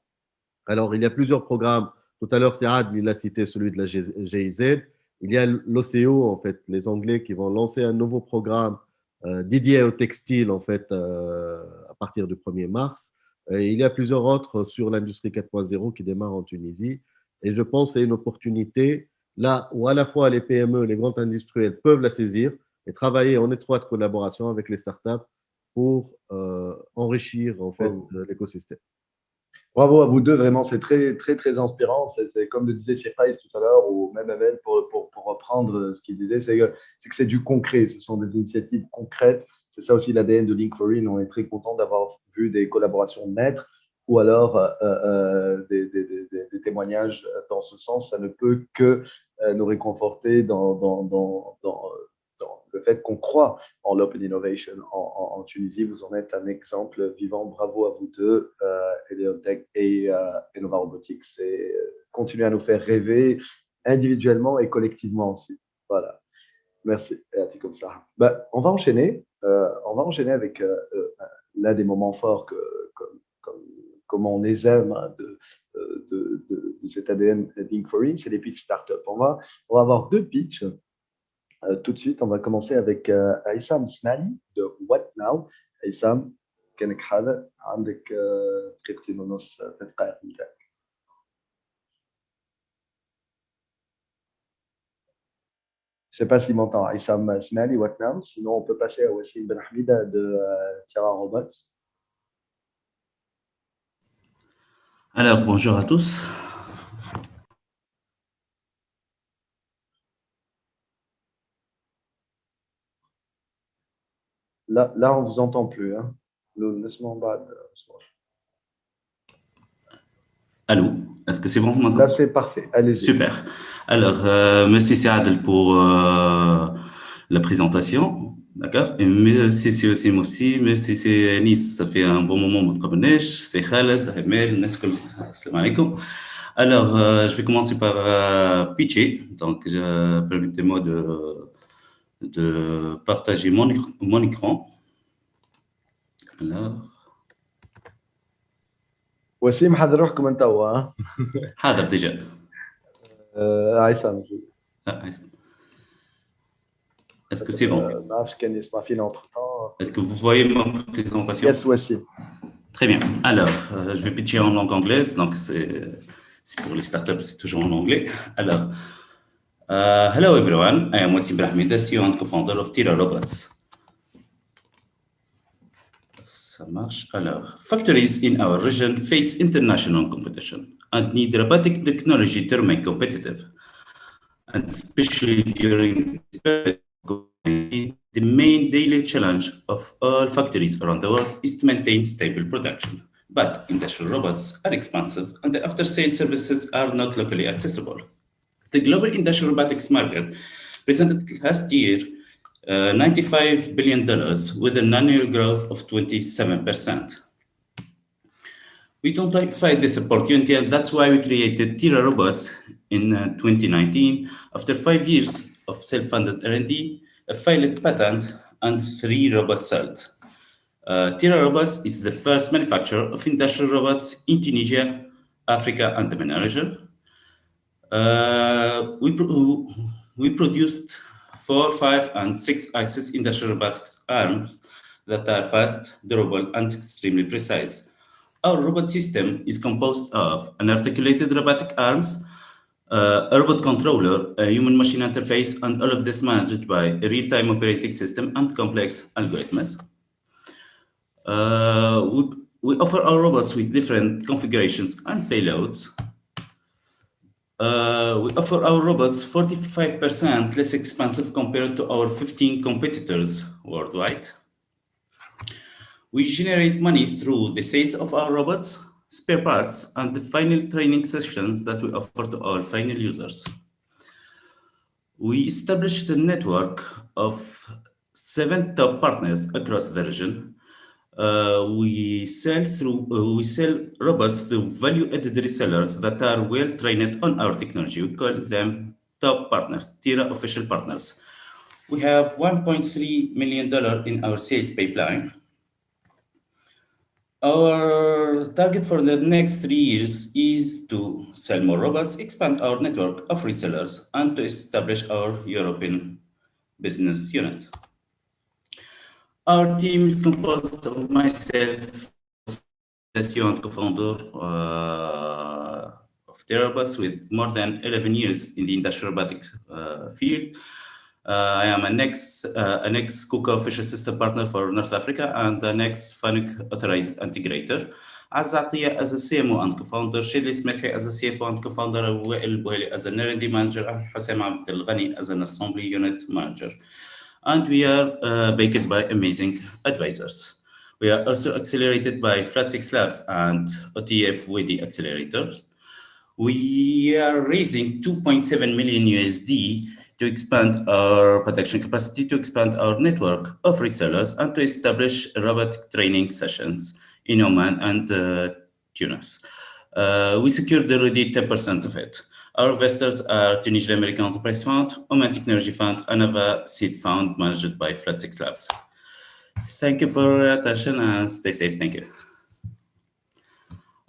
Alors, il y a plusieurs programmes. Tout à l'heure, Saad, il a cité celui de la GIZ. Il y a l'OCO, en fait, les Anglais qui vont lancer un nouveau programme dédié au textile, en fait, à partir du 1er mars. Et il y a plusieurs autres sur l'industrie 4.0 qui démarrent en Tunisie. Et je pense que c'est une opportunité là où à la fois les PME, les grands industriels peuvent la saisir et travailler en étroite collaboration avec les startups pour enrichir en fait l'écosystème. Bravo à vous deux, vraiment, c'est très, très, très inspirant. C'est comme le disait Sirfaïs tout à l'heure, ou même Emel, pour reprendre ce qu'il disait, c'est que c'est du concret, ce sont des initiatives concrètes. C'est ça aussi l'ADN de Link4In. On est très content d'avoir vu des collaborations naître ou alors des témoignages dans ce sens. Ça ne peut que nous réconforter dans le fait qu'on croit en l'open innovation en Tunisie. Vous en êtes un exemple vivant. Bravo à vous deux, Eleontech et Innova Robotics. Et continuez à nous faire rêver individuellement et collectivement aussi. Voilà. Merci. Comme ça. Ben, on va enchaîner avec l'un des moments forts comme on les aime de cet ADN Link4In, c'est les pitchs startup. On va avoir deux pitchs. Tout de suite, on va commencer avec Aïssam Smali de What Now. Aïssam, كانك حاضر عندك دقيقتين ونص 3 دقائق نتاعك. Je ne sais pas s'il m'entend, Aïssam Smali, What Now. Sinon, on peut passer à Wassim Ben Hamida de Tira Robots. Alors, bonjour à tous. Là, on ne vous entend plus. Hein. Laisse-moi en bas. Allô, est-ce que c'est bon maintenant? Là, c'est parfait. Allez-y. Super. Alors, merci Saad pour la présentation. D'accord. Et merci aussi, merci Nice. Ça fait un bon moment que vous êtes c'est Khaled, Emel, Neskel. Salam alaikum. Alors, je vais commencer par pitcher. Donc, permettez-moi de partager mon écran. Alors. Wassim, حاضر روحكم انت هو حاضر déjà. عيسام. Est-ce que c'est bon? Est-ce que vous voyez ma présentation? Yes, Wassim. Très bien. Alors, je vais pitcher en langue anglaise. Donc, c'est pour les startups, c'est toujours en anglais. Alors, hello everyone. I am Wassim Ben Hamida, CEO and co-founder of Tira Robots. Ça marche. Alors, factories in our region face international competition and need robotic technology to remain competitive. And especially during the main daily challenge of all factories around the world is to maintain stable production. But industrial robots are expensive and the after-sales services are not locally accessible. The global industrial robotics market presented last year $95 billion with an annual growth of 27%. We identified this opportunity, and that's why we created Tira Robots in 2019. After 5 years of self-funded R&D, a filed patent, and 3 robots sold. Tira Robots is the first manufacturer of industrial robots in Tunisia, Africa, and the MENA region. We produced 4, 5, and 6-axis industrial robotics arms that are fast, durable, and extremely precise. Our robot system is composed of an articulated robotic arms, a robot controller, a human-machine interface, and all of this managed by a real-time operating system and complex algorithms. We offer our robots with different configurations and payloads. We offer our robots 45% less expensive compared to our 15 competitors worldwide. We generate money through the sales of our robots, spare parts, and the final training sessions that we offer to our final users. We established a network of 7 top partners across the region. We sell robots through value-added resellers that are well trained on our technology. We call them top partners, TIRA official partners. We have $1.3 million in our sales pipeline. Our target for the next 3 years is to sell more robots, expand our network of resellers, and to establish our European business unit. Our team is composed of myself, the CEO and co-founder of TeraBus, with more than 11 years in the industrial robotics field. I am an ex-KUKA official system partner for North Africa and an ex-FANUC authorized integrator. Azatiya as a CMO and co-founder, Shidli Smehi as a CFO and co-founder, Wael Bouheli as an R&D manager, and Hussein Abdel Ghani as an assembly unit manager. And we are backed by amazing advisors. We are also accelerated by Flat6 Labs and OTF WD accelerators. We are raising 2.7 million USD to expand our production capacity, to expand our network of resellers, and to establish robotic training sessions in Oman and Tunis. We secured already 10% of it. Our investors are Tunisia American Enterprise Fund, Oman Technology Fund, and Anava Seed Fund managed by Flat6 Labs. Thank you for your attention and stay safe. Thank you.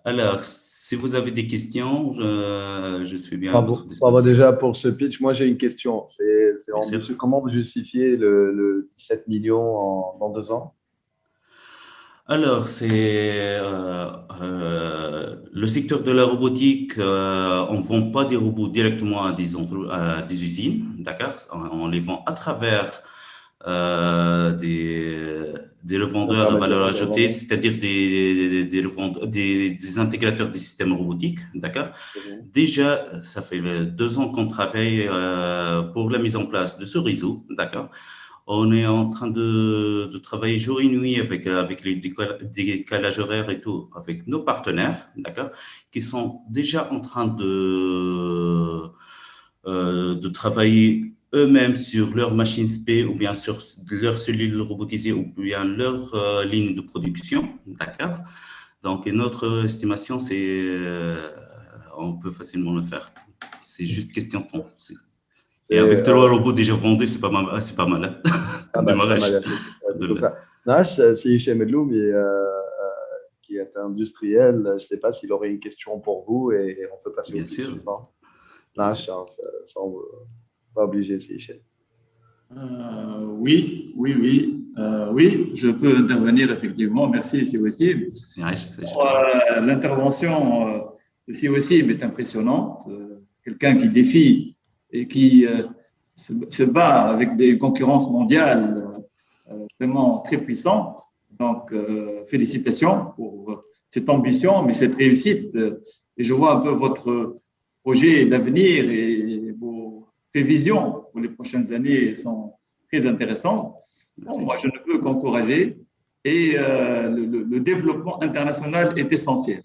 Alors, si vous avez des questions, je suis bien à votre disposition. Bravo déjà pour ce pitch. Moi, j'ai une question. C'est ambitieux. Comment vous justifiez le 17 millions dans 2 ans? Alors, c'est le secteur de la robotique. On ne vend pas des robots directement à des usines, d'accord? On les vend à travers des revendeurs à valeur ajoutée, c'est-à-dire des intégrateurs des systèmes robotiques, d'accord? Déjà, ça fait 2 ans qu'on travaille pour la mise en place de ce réseau, d'accord? On est en train de travailler jour et nuit avec les décalages horaires et tout, avec nos partenaires, d'accord, qui sont déjà en train de travailler eux-mêmes sur leur machine SP ou bien sur leur cellule robotisée ou bien leur ligne de production, d'accord. Donc, notre estimation, c'est on peut facilement le faire. C'est juste question de temps. Et avec 3 robots déjà vendus, c'est pas mal. C'est pas mal. Comme démarrage. Nash, c'est Hichem Edloumi qui est industriel. Je ne sais pas s'il aurait une question pour vous et on peut passer au suivant. Nash, ça on ne pas obligé, c'est Hichem. Oui, je peux intervenir effectivement. Merci, c'est possible. L'intervention de Siwassim est impressionnante. Quelqu'un qui défie et qui se bat avec des concurrences mondiales vraiment très puissantes. Donc, félicitations pour cette ambition, mais cette réussite. Et je vois un peu votre projet d'avenir et vos prévisions pour les prochaines années sont très intéressantes. Bon, moi, je ne peux qu'encourager. Et le développement international est essentiel.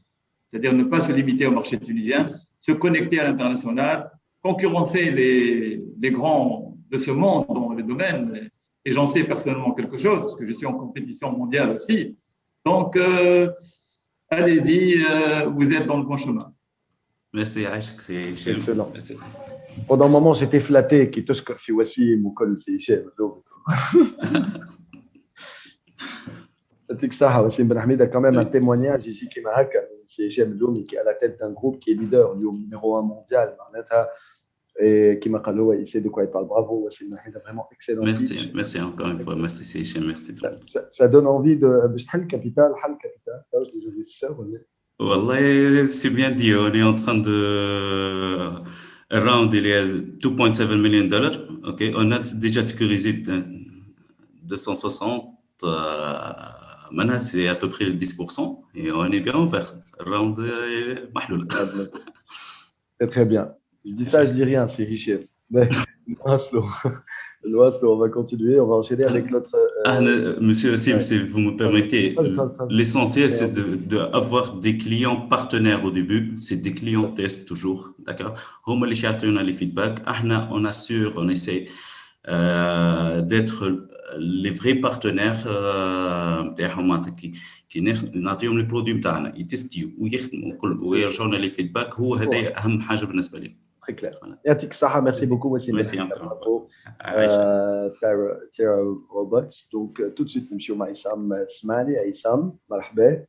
C'est-à-dire ne pas se limiter au marché tunisien, se connecter à l'international, concurrencer les grands de ce monde dans le domaine, et j'en sais personnellement quelque chose, parce que je suis en compétition mondiale aussi. Donc, allez-y, vous êtes dans le bon chemin. Merci, Aïch. C'est excellent. Merci. Pendant un moment, j'étais flatté qu'il te scorfie aussi, mon col, c'est Hichem. Wassim Ben Hamid a quand même un témoignage ici qui m'a c'est Hichem Loumi qui est à la tête d'un groupe qui est leader, numéro 1 mondial. Et qui m'a dit, il sait de quoi il parle. Bravo, Wassim Ben Hamid, vraiment excellent. Merci encore une fois. Merci, c'est Hichem. Merci. Ça donne envie de. Hal Capital, des investisseurs. Wallah, c'est bien dit. On est en train de. Around, il y a 2.7 million dollars. OK, on a déjà sécurisé 260. Maintenant, c'est à peu près 10%. Et on est bien ouvert. Around mahloul. C'est très bien. Je dis ça, je dis rien, c'est Hichem. Loas, on va continuer, on va enchaîner avec l'autre. Monsieur, si vous me permettez, Tfadl. l'essentiel, c'est d'avoir des clients partenaires au début. C'est des clients test toujours, d'accord? Hum اللي يعطيونا les feedbacks. On assure, on essaie d'être les vrais partenaires نتاعهم معناتها كي نعطيهم لي برودوي نتاعنا يتستيو ويخدموا ويرجعونا لي فيدباك. هو هذا اهم حاجه بالنسبه لي. Très clair. يعطيك الصحة, merci beaucoup, Wassim. Merci encore. Terra Robots. Donc, tout de suite, monsieur Maïsam Smali, Aïsam, marhaba.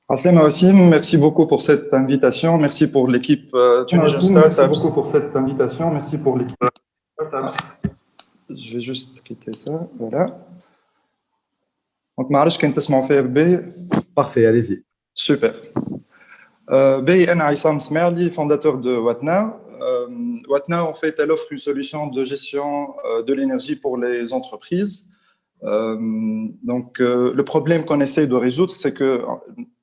Aslema Wassim, merci beaucoup pour cette invitation. Merci pour l'équipe Tunisian Startups. Merci beaucoup pour cette invitation. Merci pour l'équipe Startups. Je vais juste quitter ça. Voilà. Donc, معلش كنت تسمعوا فيا بي. Parfait, allez-y. Super. أنا عصام سماعلي, fondateur de Watnow. Watnow, en fait, elle offre une solution de gestion de l'énergie pour les entreprises. Donc, le problème qu'on essaie de résoudre, c'est que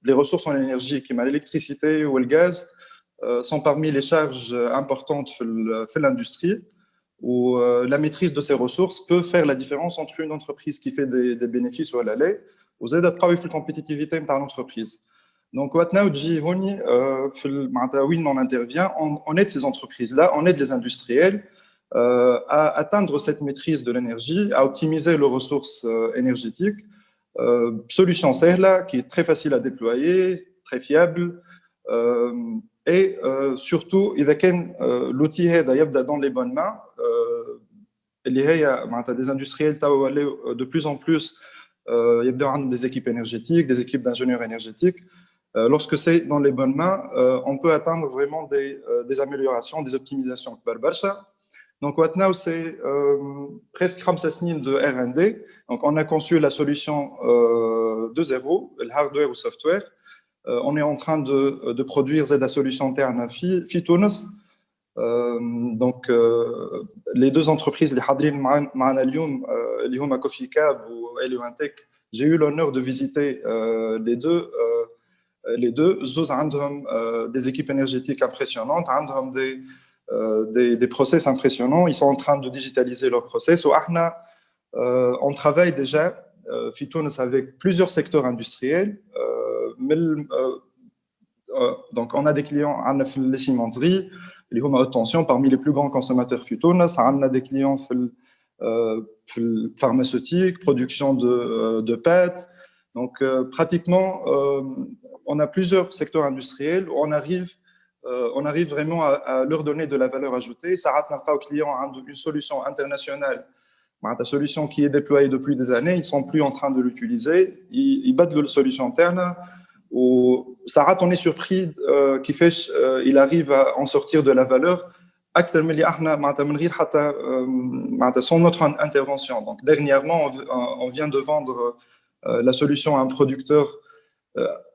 les ressources en énergie, comme l'électricité ou le gaz, sont parmi les charges importantes dans l'industrie, où la maîtrise de ces ressources peut faire la différence entre une entreprise qui fait des bénéfices ou elle allait, ou z travailler sur la compétitivité de l'entreprise. Donc, Watnow, on intervient, on aide ces entreprises-là, on aide les industriels à atteindre cette maîtrise de l'énergie, à optimiser leurs ressources énergétiques. Solution celle-là qui est très facile à déployer, très fiable, et surtout, l'outil est dans les bonnes mains. Des industriels de plus en plus, il y a des équipes énergétiques, des équipes d'ingénieurs énergétiques. Lorsque c'est dans les bonnes mains, on peut atteindre vraiment des améliorations, des optimisations. Donc, Watnow, c'est presque 5 années de R&D. Donc, on a conçu la solution de zéro, le hardware ou software. On est en train de produire la solution interne Fitunos. Donc, les deux entreprises, les Hadrin Ma'analium, Lihoma Coffee Cab ou Elioantech, j'ai eu l'honneur de visiter les deux. Ils ont des équipes énergétiques impressionnantes, des process impressionnants. Ils sont en train de digitaliser leurs process. On travaille déjà Fitunos avec plusieurs secteurs industriels. Donc, on a des clients à les cimenteries, les home haute tension, parmi les plus grands consommateurs Fitunos. On a des clients pharmaceutiques, production de pâtes. Donc, pratiquement, on a plusieurs secteurs industriels où on arrive vraiment à leur donner de la valeur ajoutée. Ça ne pas aux clients une solution internationale, une solution qui est déployée depuis des années. Ils ne sont plus en train de l'utiliser. Ils battent la solution interne. Ça on est surpris qu'il arrive à en sortir de la valeur sans notre intervention. Donc, dernièrement, on vient de vendre la solution à un producteur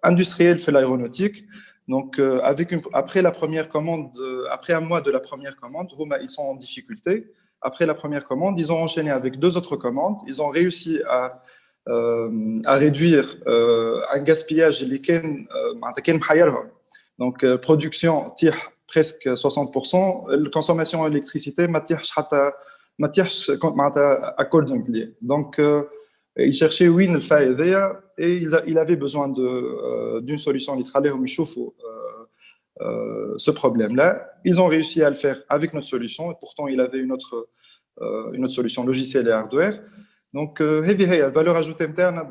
industriel fait l'aéronautique. Donc, après la première commande, après un mois de la première commande, ils sont en difficulté. Après la première commande, ils ont enchaîné avec 2 autres commandes. Ils ont réussi à réduire un gaspillage. Donc, production tire presque 60%. La consommation d'électricité accordingly. Donc, ils cherchaient وين الفائدة et il avait besoin d'une solution qui allait ce problème-là. Ils ont réussi à le faire avec notre solution. Et pourtant, il avait une autre solution logicielle et hardware. Donc, la valeur ajoutée interne,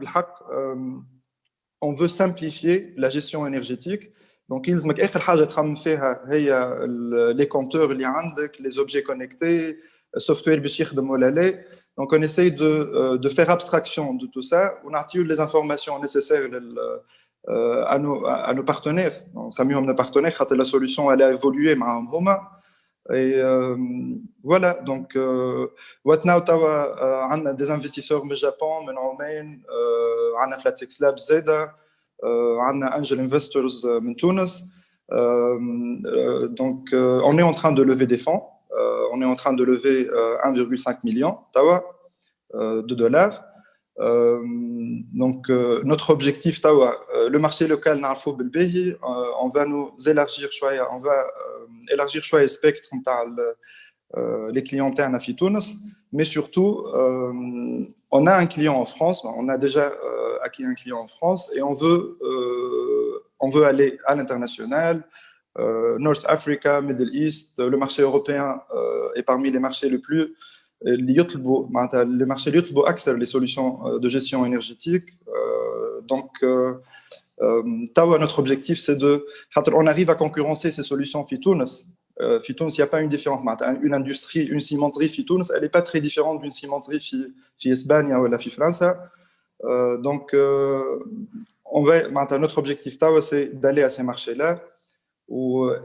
on veut simplifier la gestion énergétique. Donc, les compteurs, les objets connectés, le software. Donc, on essaye de faire abstraction de tout ça. On a les informations nécessaires à nos partenaires. Ça mis nos partenaires, la solution elle a évolué. Et voilà. Donc, Watnow, on a des investisseurs au Japon, en Oman, on a Flatix Labs, on a Angel Investors de Tunis. Donc, on est en train de lever des fonds. On est en train de lever 1,5 million de dollars. Donc, notre objectif, le marché local, on va nous élargir, on va élargir choix et spectre les clients internes à Tunis, mais surtout, on a un client en France, on a déjà acquis un client en France et on veut aller à l'international, North Africa, Middle East, le marché européen est parmi les marchés les plus les marchés اللي يطلبوا أكثر les solutions de gestion énergétique. Donc, notre objectif, c'est on arrive à concurrencer ces solutions Tunis. Tunis, il n'y a pas une différence. Une industrie, une cimenterie Tunis, elle n'est pas très différente d'une cimenterie Espagne ou la France. Donc, notre objectif, c'est d'aller à ces marchés-là.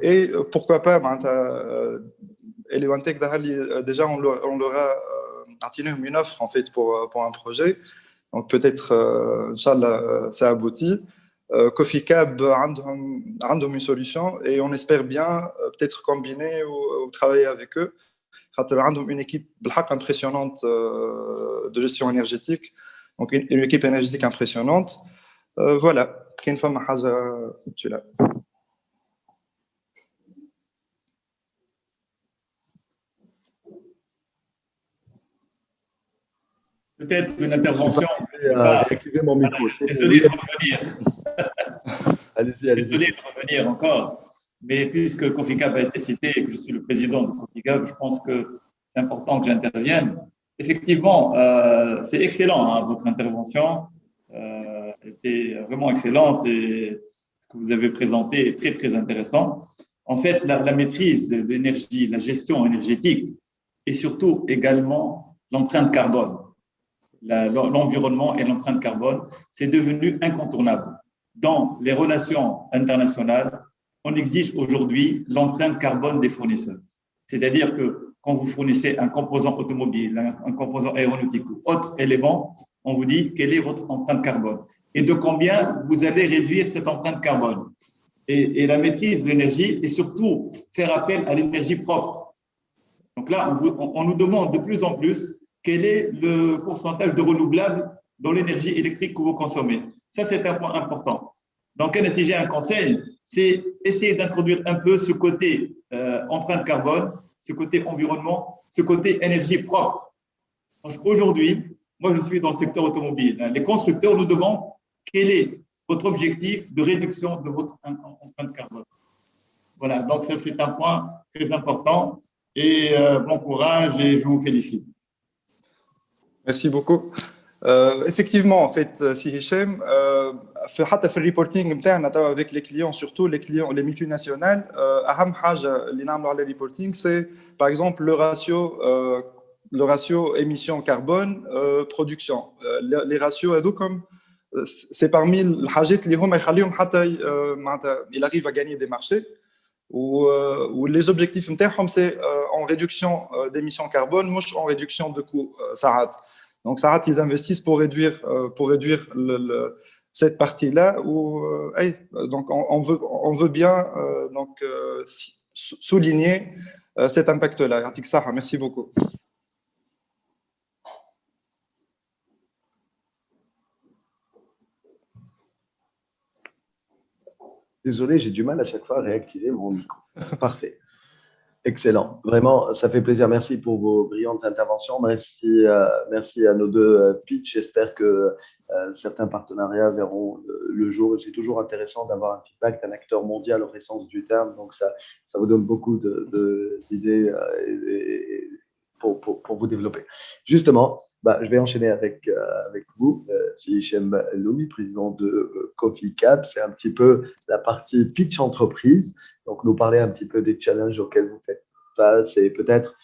Et pourquoi pas, Eleontech, déjà, on leur a attiré une offre en fait, pour un projet. Donc, peut-être, Inch'Allah, ça aboutit. Coffee Cab a une solution et on espère bien peut-être combiner ou travailler avec eux. Ils ont une équipe impressionnante de gestion énergétique, donc une équipe énergétique impressionnante. Voilà, كاين فما حاجة là. Peut-être une intervention. Réactiver mon micro. Désolé de revenir. Allez-y. Désolé de revenir encore. Mais puisque Coffee Cab a été cité et que je suis le président de Coffee Cab, je pense que c'est important que j'intervienne. Effectivement, c'est excellent, votre intervention était vraiment excellente et ce que vous avez présenté est très, très intéressant. En fait, la maîtrise de l'énergie, la gestion énergétique et surtout également l'empreinte carbone. L'environnement et l'empreinte carbone, c'est devenu incontournable. Dans les relations internationales, on exige aujourd'hui l'empreinte carbone des fournisseurs. C'est-à-dire que quand vous fournissez un composant automobile, un composant aéronautique ou autre élément, on vous dit quelle est votre empreinte carbone et de combien vous allez réduire cette empreinte carbone. Et la maîtrise de l'énergie et surtout faire appel à l'énergie propre. Donc là, on nous demande de plus en plus quel est le pourcentage de renouvelables dans l'énergie électrique que vous consommez. Ça, c'est un point important. Donc, si j'ai un conseil, c'est essayer d'introduire un peu ce côté empreinte carbone, ce côté environnement, ce côté énergie propre. Parce qu'aujourd'hui, moi, je suis dans le secteur automobile. Les constructeurs nous demandent quel est votre objectif de réduction de votre empreinte carbone. Voilà, donc ça, c'est un point très important. Et bon courage et je vous félicite. Merci beaucoup. Effectivement, en fait, si Hichem, حتى في الريبورتينغ نتاعنا توا avec les clients, surtout les multinationales, أهم حاجة اللي نعملوا على الريبورتينغ c'est par exemple le ratio émission carbone production. Les ratios هذوكم c'est parmi الحاجات اللي هما يخليهم حتى معناتها il arrive à gagner des marchés. Où les objectifs نتاعهم c'est en réduction d'émissions carbone, مش en réduction de coûts ساعات. Donc, ça ils investissent pour réduire cette partie-là. Donc, on veut bien souligner cet impact-là. Merci beaucoup. Désolé, j'ai du mal à chaque fois à réactiver mon micro. Parfait. Excellent. Vraiment, ça fait plaisir. Merci pour vos brillantes interventions. Merci à nos deux pitchs. J'espère que certains partenariats verront le jour. C'est toujours intéressant d'avoir un feedback d'un acteur mondial au vrai sens du terme. Donc, ça vous donne beaucoup d'idées pour vous développer. Justement, je vais enchaîner avec vous. C'est Hichem Loumi, président de Coffee Cab. C'est un petit peu la partie pitch entreprise. Donc, nous parler un petit peu des challenges auxquels vous faites face et peut-être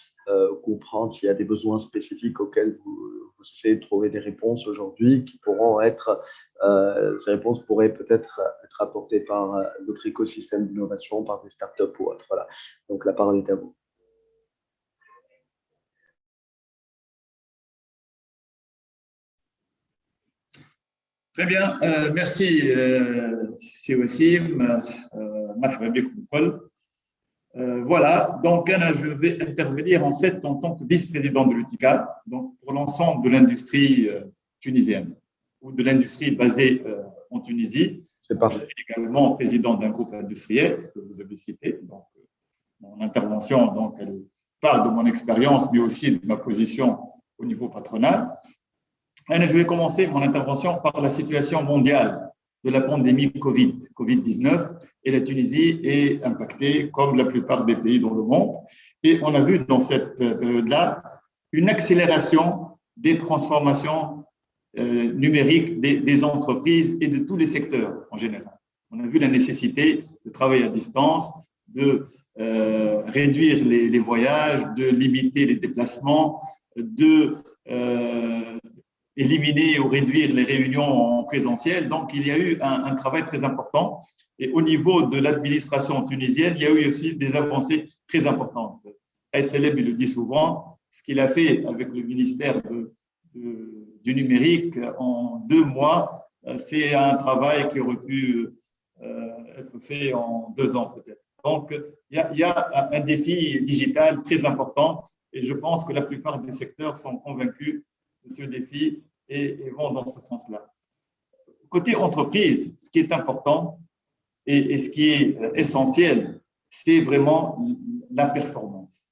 comprendre s'il y a des besoins spécifiques auxquels vous essayez de trouver des réponses aujourd'hui qui pourront être, ces réponses pourraient peut-être être apportées par votre écosystème d'innovation, par des startups ou autres. Voilà. Donc, la parole est à vous. Très bien, merci, c'est Wassim. Voilà, donc je vais intervenir en fait en tant que vice-président de l'UTICAB, donc pour l'ensemble de l'industrie tunisienne ou de l'industrie basée en Tunisie. Je suis également président d'un groupe industriel que vous avez cité, donc on intervention, donc elle parle de mon expérience, mais aussi de ma position au niveau patronal. Et je vais commencer mon intervention par la situation mondiale de la pandémie Covid-19, et la Tunisie est impactée comme la plupart des pays dans le monde. Et on a vu dans cette période-là une accélération des transformations numériques des entreprises et de tous les secteurs en général. On a vu la nécessité de travailler à distance, de réduire les voyages, de limiter les déplacements, de éliminer ou réduire les réunions en présentiel. Donc, il y a eu un travail très important. Et au niveau de l'administration tunisienne, il y a eu aussi des avancées très importantes. SLM, il le dit souvent, ce qu'il a fait avec le ministère du numérique en 2 mois, c'est un travail qui aurait pu être fait en 2 ans peut-être. Donc, il y a un défi digital très important et je pense que la plupart des secteurs sont convaincus de ce défi et vont dans ce sens-là. Côté entreprise, ce qui est important et ce qui est essentiel, c'est vraiment la performance.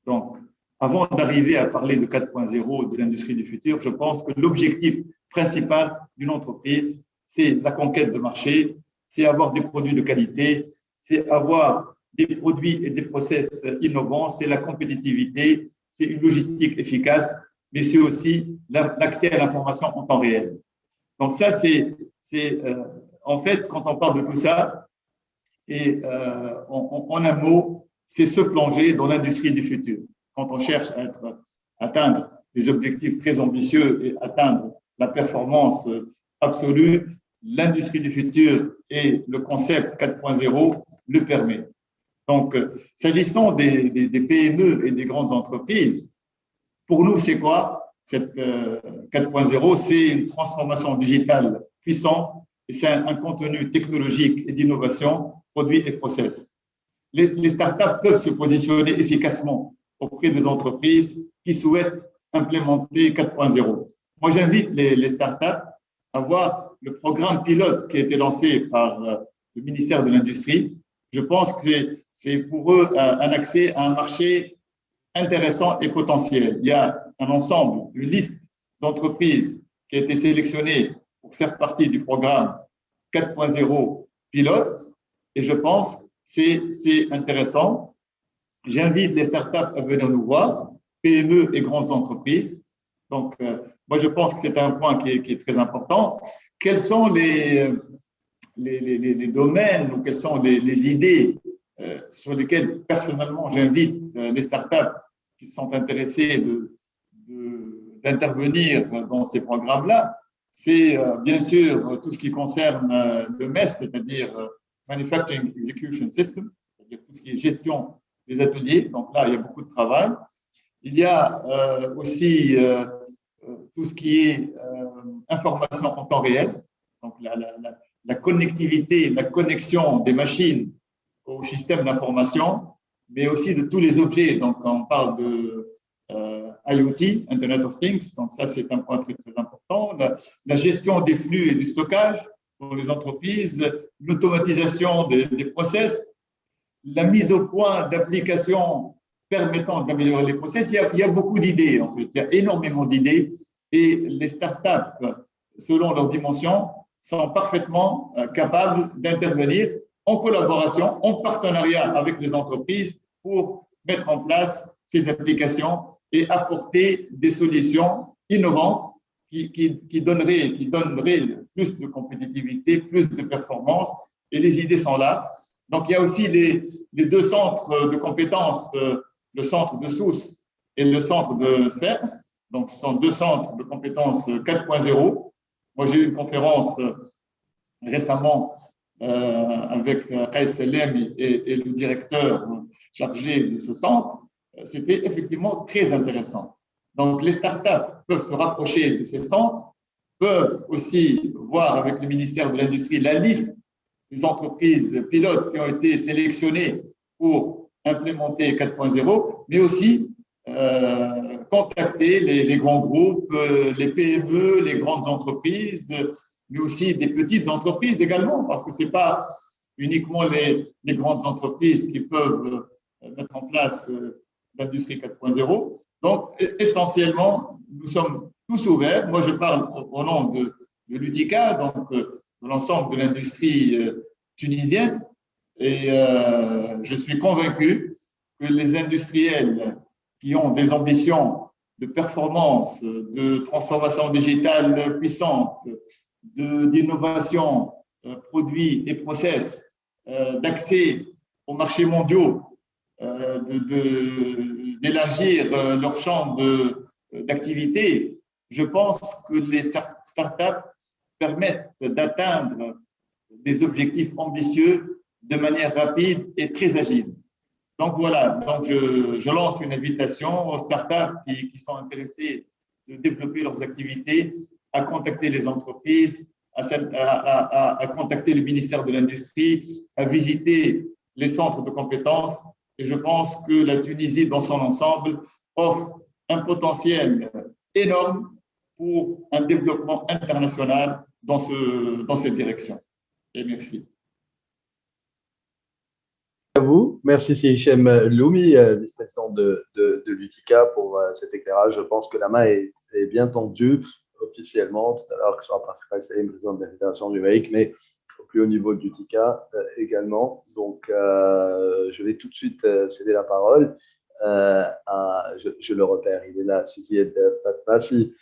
Donc, avant d'arriver à parler de 4.0 de l'industrie du futur, je pense que l'objectif principal d'une entreprise, c'est la conquête de marché, c'est avoir des produits de qualité, c'est avoir des produits et des process innovants, c'est la compétitivité, c'est une logistique efficace, mais c'est aussi l'accès à l'information en temps réel. Donc ça, c'est en fait, quand on parle de tout ça, et en un mot, c'est se plonger dans l'industrie du futur. Quand on cherche à atteindre des objectifs très ambitieux et atteindre la performance absolue, l'industrie du futur et le concept 4.0 le permet. Donc, s'agissant des PME et des grandes entreprises, pour nous, c'est quoi cette 4.0? C'est une transformation digitale puissante et c'est un contenu technologique et d'innovation, produits et process. Les startups peuvent se positionner efficacement auprès des entreprises qui souhaitent implémenter 4.0. Moi, j'invite les startups à voir le programme pilote qui a été lancé par le ministère de l'Industrie. Je pense que c'est pour eux un accès à un marché intéressant et potentiel. Il y a un ensemble, une liste d'entreprises qui a été sélectionnée pour faire partie du programme 4.0 pilote et je pense que c'est intéressant. J'invite les startups à venir nous voir, PME et grandes entreprises. Donc, moi, je pense que c'est un point qui est très important. Quels sont les domaines ou quelles sont les idées sur lesquelles, personnellement, j'invite les startups qui sont intéressées d'intervenir dans ces programmes-là? C'est bien sûr tout ce qui concerne le MES, c'est-à-dire Manufacturing Execution System, c'est-à-dire tout ce qui est gestion des ateliers. Donc là, il y a beaucoup de travail. Il y a aussi tout ce qui est information en temps réel, donc la connectivité, la connexion des machines au système d'information, mais aussi de tous les objets. Donc, on parle de IoT, Internet of Things, donc ça, c'est un point très, très important. La gestion des flux et du stockage pour les entreprises, l'automatisation des process, la mise au point d'applications permettant d'améliorer les process. Il y a beaucoup d'idées, en fait. Il y a énormément d'idées et les startups, selon leur dimension, sont parfaitement capables d'intervenir en collaboration, en partenariat avec les entreprises pour mettre en place ces applications et apporter des solutions innovantes qui donneraient plus de compétitivité, plus de performance et les idées sont là. Donc, il y a aussi les 2 centres de compétences, le centre de Sousse et le centre de CERS. Donc, ce sont 2 centres de compétences 4.0. Moi, j'ai eu une conférence récemment avec KSLM et le directeur chargé de ce centre. C'était effectivement très intéressant. Donc, les startups peuvent se rapprocher de ces centres, peuvent aussi voir avec le ministère de l'Industrie la liste des entreprises pilotes qui ont été sélectionnées pour implémenter 4.0, mais aussi contacter les grands groupes, les PME, les grandes entreprises, mais aussi des petites entreprises également, parce que ce n'est pas uniquement les grandes entreprises qui peuvent mettre en place l'industrie 4.0. Donc, essentiellement, nous sommes tous ouverts. Moi, je parle au nom de l'UTICA, donc de l'ensemble de l'industrie tunisienne. Et je suis convaincu que les industriels qui ont des ambitions de performance, de transformation digitale puissante, d'innovation, produits et process, d'accès aux marchés mondiaux, d'élargir leur champ d'activité, je pense que les startups permettent d'atteindre des objectifs ambitieux de manière rapide et très agile. Donc voilà, donc je lance une invitation aux startups qui sont intéressées de développer leurs activités à contacter les entreprises, à contacter le ministère de l'Industrie, à visiter les centres de compétences. Et je pense que la Tunisie, dans son ensemble, offre un potentiel énorme pour un développement international dans cette direction. Et merci. À vous. Merci, c'est Hichem Loumi, vice-président de l'UTICA, pour cet éclairage. Je pense que la main est bien tendue officiellement, tout à l'heure, que ce soit par Salim, président de la Fédération numérique, mais au plus haut niveau de l'UTICA également. Donc, je vais tout de suite céder la parole je le repère, il est là, Sizied Fatmassi.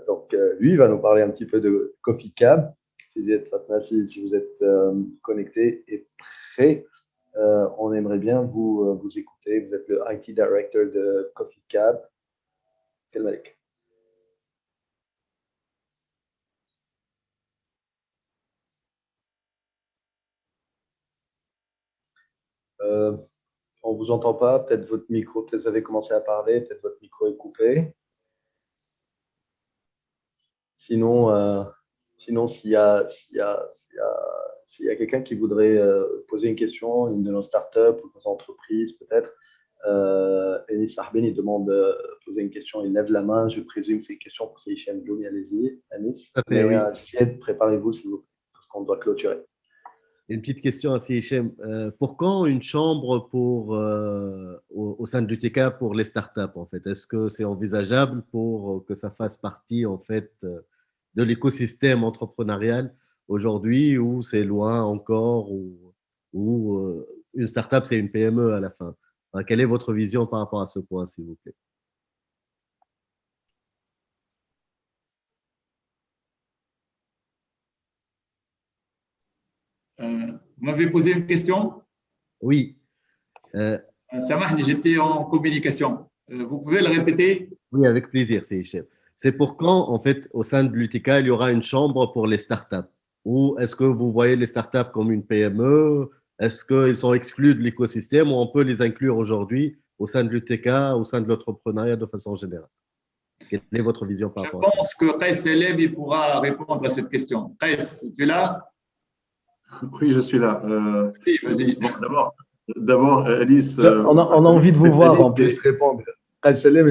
Donc, lui, il va nous parler un petit peu de Coffee Cab. Sizied Fatmassi, si vous êtes connecté et prêt, on aimerait bien vous écouter. Vous êtes le IT Director de Coffee Cab. Quel mec. On ne vous entend pas. Peut-être votre micro, peut-être vous avez commencé à parler, peut-être votre micro est coupé. Sinon, s'il y a quelqu'un qui voudrait poser une question, une de nos startups ou de nos entreprises, peut-être, Enis Arbeni demande de poser une question, il lève la main, je présume que c'est une question pour Hichem Loumi, allez-y, Anis. Préparez-vous s'il vous plaît, parce qu'on doit clôturer. Une petite question à Hichem. Pour quand une chambre au sein de l'UTICA pour les startups, en fait? Est-ce que c'est envisageable pour que ça fasse partie, en fait, de l'écosystème entrepreneurial aujourd'hui, ou c'est loin encore, ou une startup, c'est une PME à la fin? Enfin, quelle est votre vision par rapport à ce point, s'il vous plaît? Vous m'avez posé une question? Oui. Samahni, j'étais en communication. Vous pouvez le répéter? Oui, avec plaisir, c'est Hichem. C'est pour quand, en fait, au sein de l'UTICA, il y aura une chambre pour les startups? Ou est-ce que vous voyez les startups comme une PME? Est-ce qu'ils sont exclus de l'écosystème ou on peut les inclure aujourd'hui au sein de l'UTICA, au sein de l'entrepreneuriat de façon générale? Quelle est votre vision par rapport à ça? Je pense que Qais Selem pourra répondre à cette question. Qais, tu es là? Oui, je suis là. Oui, vas-y. Bon, d'abord, Alice. On a envie de vous voir en plus répondre. Qais Selem,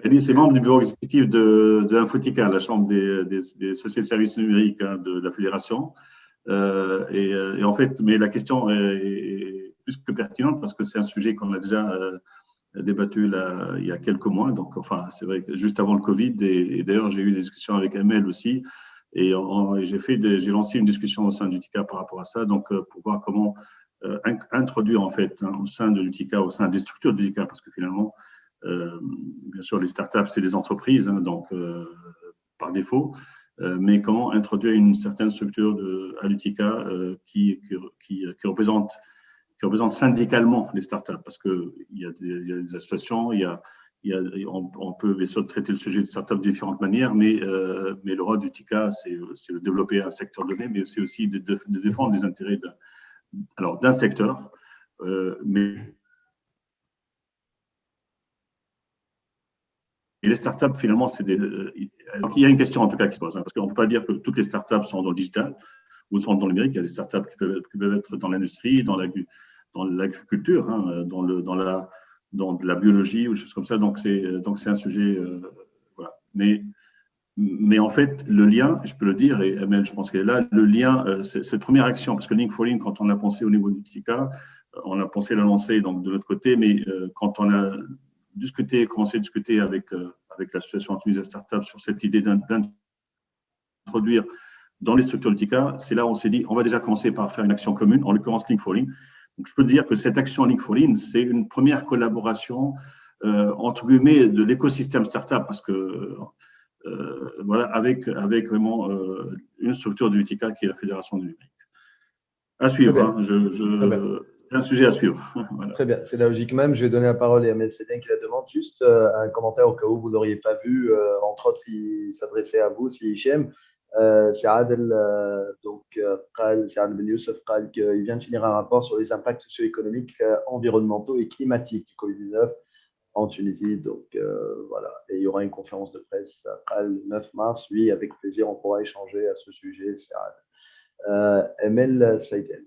Alice est membre du bureau exécutif de Infotica, la chambre des sociétés de services numériques de la fédération. Et en fait, mais la question est plus que pertinente parce que c'est un sujet qu'on a déjà débattu là, il y a quelques mois. Donc, enfin, c'est vrai que juste avant le Covid, et d'ailleurs, j'ai eu des discussions avec Amel aussi. Et j'ai lancé une discussion au sein de l'UTICA par rapport à ça, donc pour voir comment introduire en fait au sein de l'UTICA, au sein des structures de l'UTICA, parce que finalement, bien sûr, les startups, c'est des entreprises, donc par défaut, mais comment introduire une certaine structure à l'UTICA qui représente syndicalement les startups, parce qu'il y a des associations, on peut bien sûr traiter le sujet de startups de différentes manières, mais le rôle du TICA, c'est de développer un secteur donné, mais c'est aussi de défendre les intérêts d'un secteur. Et les startups, finalement, donc il y a une question en tout cas qui se pose, parce qu'on ne peut pas dire que toutes les startups sont dans le digital ou sont dans le numérique. Il y a des startups qui peuvent être dans l'industrie, dans l'agriculture, dans de la biologie ou des choses comme ça. Donc c'est un sujet, voilà. Mais Mais en fait, le lien, je peux le dire, et Amel, je pense qu'elle est là, le lien, cette première action, parce que Link for Link, quand on a pensé au niveau du TICA, on a pensé le lancer donc, de notre côté, mais quand on a commencé à discuter avec l'association Tunisia Startup sur cette idée d'introduire dans les structures du TICA, c'est là où on s'est dit, on va déjà commencer par faire une action commune, en l'occurrence Link for Link. Donc, je peux dire que cette action Link for Link, c'est une première collaboration, entre guillemets, de l'écosystème startup, parce que voilà, avec vraiment une structure du TICA qui est la Fédération du numérique. À suivre, hein, c'est un sujet à suivre. Voilà. Très bien, c'est la logique même. Je vais donner la parole à Amel Sedin qui la demande. Juste un commentaire au cas où vous ne l'auriez pas vu. Entre autres, il s'adressait à vous, si Hichem. C'est Adel, c'est Adel Ben Youssef qu'il vient de finir un rapport sur les impacts socio-économiques, environnementaux et climatiques du Covid-19 en Tunisie. Donc voilà, et il y aura une conférence de presse le 9 mars. Oui, avec plaisir, on pourra échanger à ce sujet. C'est Adel. Amel Sedin.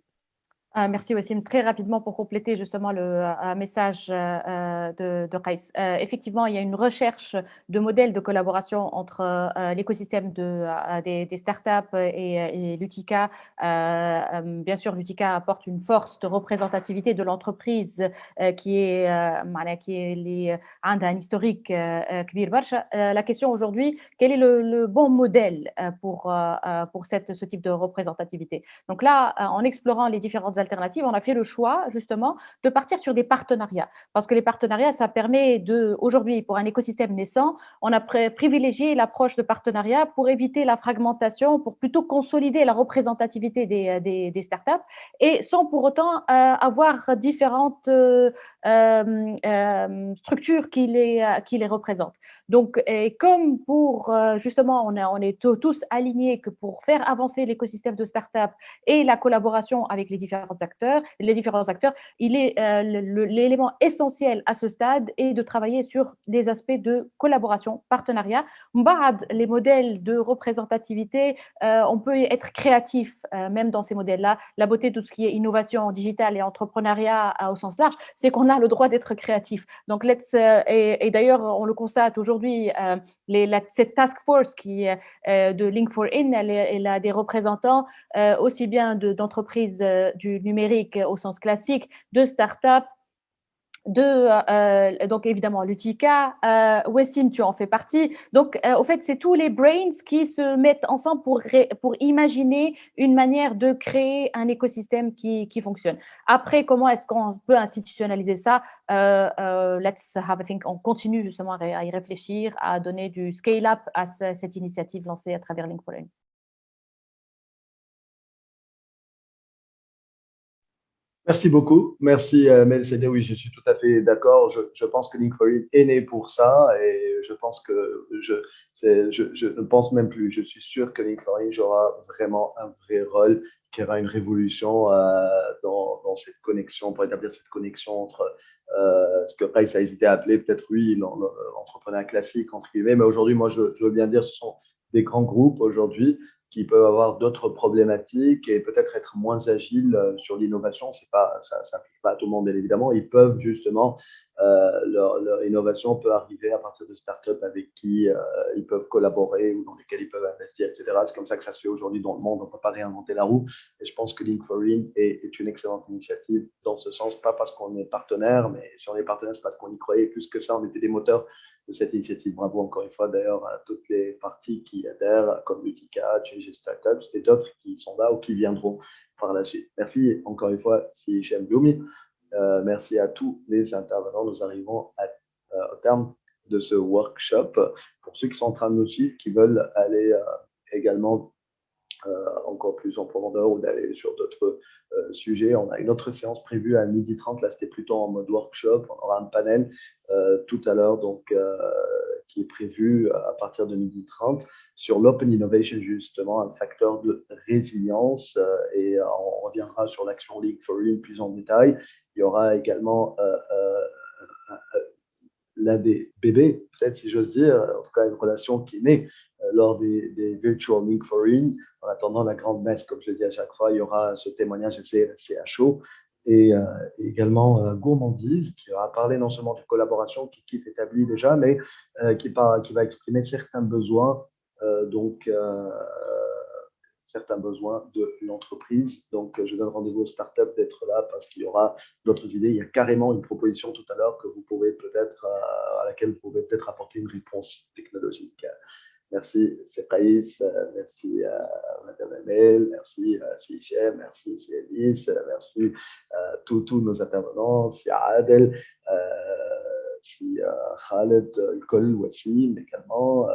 Merci Wassim. Très rapidement pour compléter justement le message de Qais. Effectivement, il y a une recherche de modèles de collaboration entre l'écosystème des startups et l'UTICA. Bien sûr, l'UTICA apporte une force de représentativité de l'entreprise qui est un historique كبير برشا. La question aujourd'hui, quel est le bon modèle pour ce type de représentativité? Donc là, en explorant les différentes alternatives, on a fait le choix justement de partir sur des partenariats parce que les partenariats, ça permet aujourd'hui, pour un écosystème naissant, on a privilégié l'approche de partenariat pour éviter la fragmentation, pour plutôt consolider la représentativité des startups et sans pour autant avoir différentes structures qui les représentent. Donc, et comme pour justement, on est tous alignés que pour faire avancer l'écosystème de startups et la collaboration avec les différents acteurs, il est l'élément essentiel à ce stade est de travailler sur des aspects de collaboration, partenariat. Les modèles de représentativité, on peut être créatif même dans ces modèles-là. La beauté de tout ce qui est innovation digitale et entrepreneuriat au sens large, c'est qu'on a le droit d'être créatif. Donc, et d'ailleurs, on le constate aujourd'hui, cette task force qui de Link4In, elle a des représentants aussi bien d'entreprises du numérique au sens classique, de start-up, donc évidemment l'UTICA, Wassim, tu en fais partie. Donc, au fait, c'est tous les brains qui se mettent ensemble pour imaginer une manière de créer un écosystème qui fonctionne. Après, comment est-ce qu'on peut institutionnaliser ça? Let's have a think. On continue justement à y réfléchir, à donner du scale-up à cette initiative lancée à travers Link4In. Merci beaucoup. Merci, Mel Sedé. Oui, je suis tout à fait d'accord. Je pense que Link4In est né pour ça et je pense que je ne pense même plus. Je suis sûr que Link4In jouera vraiment un vrai rôle, qui aura une révolution dans cette connexion, pour établir cette connexion entre ce que Price a hésité à appeler peut-être, oui, l'entrepreneuriat classique, entre guillemets. Mais aujourd'hui, moi, je veux bien dire, ce sont des grands groupes aujourd'hui qui peuvent avoir d'autres problématiques et peut-être être moins agiles sur l'innovation. Ça n'applique pas à tout le monde, bien évidemment. Ils peuvent justement, leur innovation peut arriver à partir de startups avec qui ils peuvent collaborer ou dans lesquelles ils peuvent investir, etc. C'est comme ça que ça se fait aujourd'hui dans le monde. On ne peut pas réinventer la roue. Et je pense que Link4In est une excellente initiative dans ce sens, pas parce qu'on est partenaire, mais si on est partenaire, c'est parce qu'on y croyait. Plus que ça, on était des moteurs de cette initiative. Bravo encore une fois d'ailleurs à toutes les parties qui adhèrent, comme l'UTICA, Tunisia Startups et d'autres qui sont là ou qui viendront par la suite. Merci encore une fois, si Hichem Blumi. Merci à tous les intervenants. Nous arrivons au terme de ce workshop. Pour ceux qui sont en train de nous suivre, qui veulent aller également encore plus en profondeur ou d'aller sur d'autres sujets, on a une autre séance prévue à 12h30. Là, c'était plutôt en mode workshop. On aura un panel tout à l'heure, donc qui est prévu à partir de 12h30 sur l'open innovation, justement, un facteur de résilience. Et on reviendra sur l'action Link4In plus en détail. Il y aura également l'un des bébés, peut-être si j'ose dire, en tout cas une relation qui est née lors des Virtual Link4In. En attendant la grande messe, comme je le dis à chaque fois, il y aura ce témoignage de CHO et également Gourmandise, qui va parler non seulement de collaboration qui est établie déjà, mais qui va exprimer certains besoins donc certains besoins de l'entreprise. Donc, je donne rendez-vous aux startups d'être là parce qu'il y aura d'autres idées. Il y a carrément une proposition tout à l'heure que vous pouvez peut-être, à laquelle vous pouvez peut-être apporter une réponse technologique. Merci, c'est Raïs, merci Madame Amel, merci Sichem, merci Célis, merci tous nos intervenants, si Adel, si Khaled, Kol, Wassim également,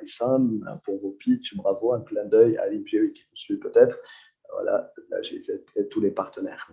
Issam, pour vos pitchs, bravo, un clin d'œil à Ali Bioui qui vous suit peut-être. Voilà, là j'ai tous les partenaires.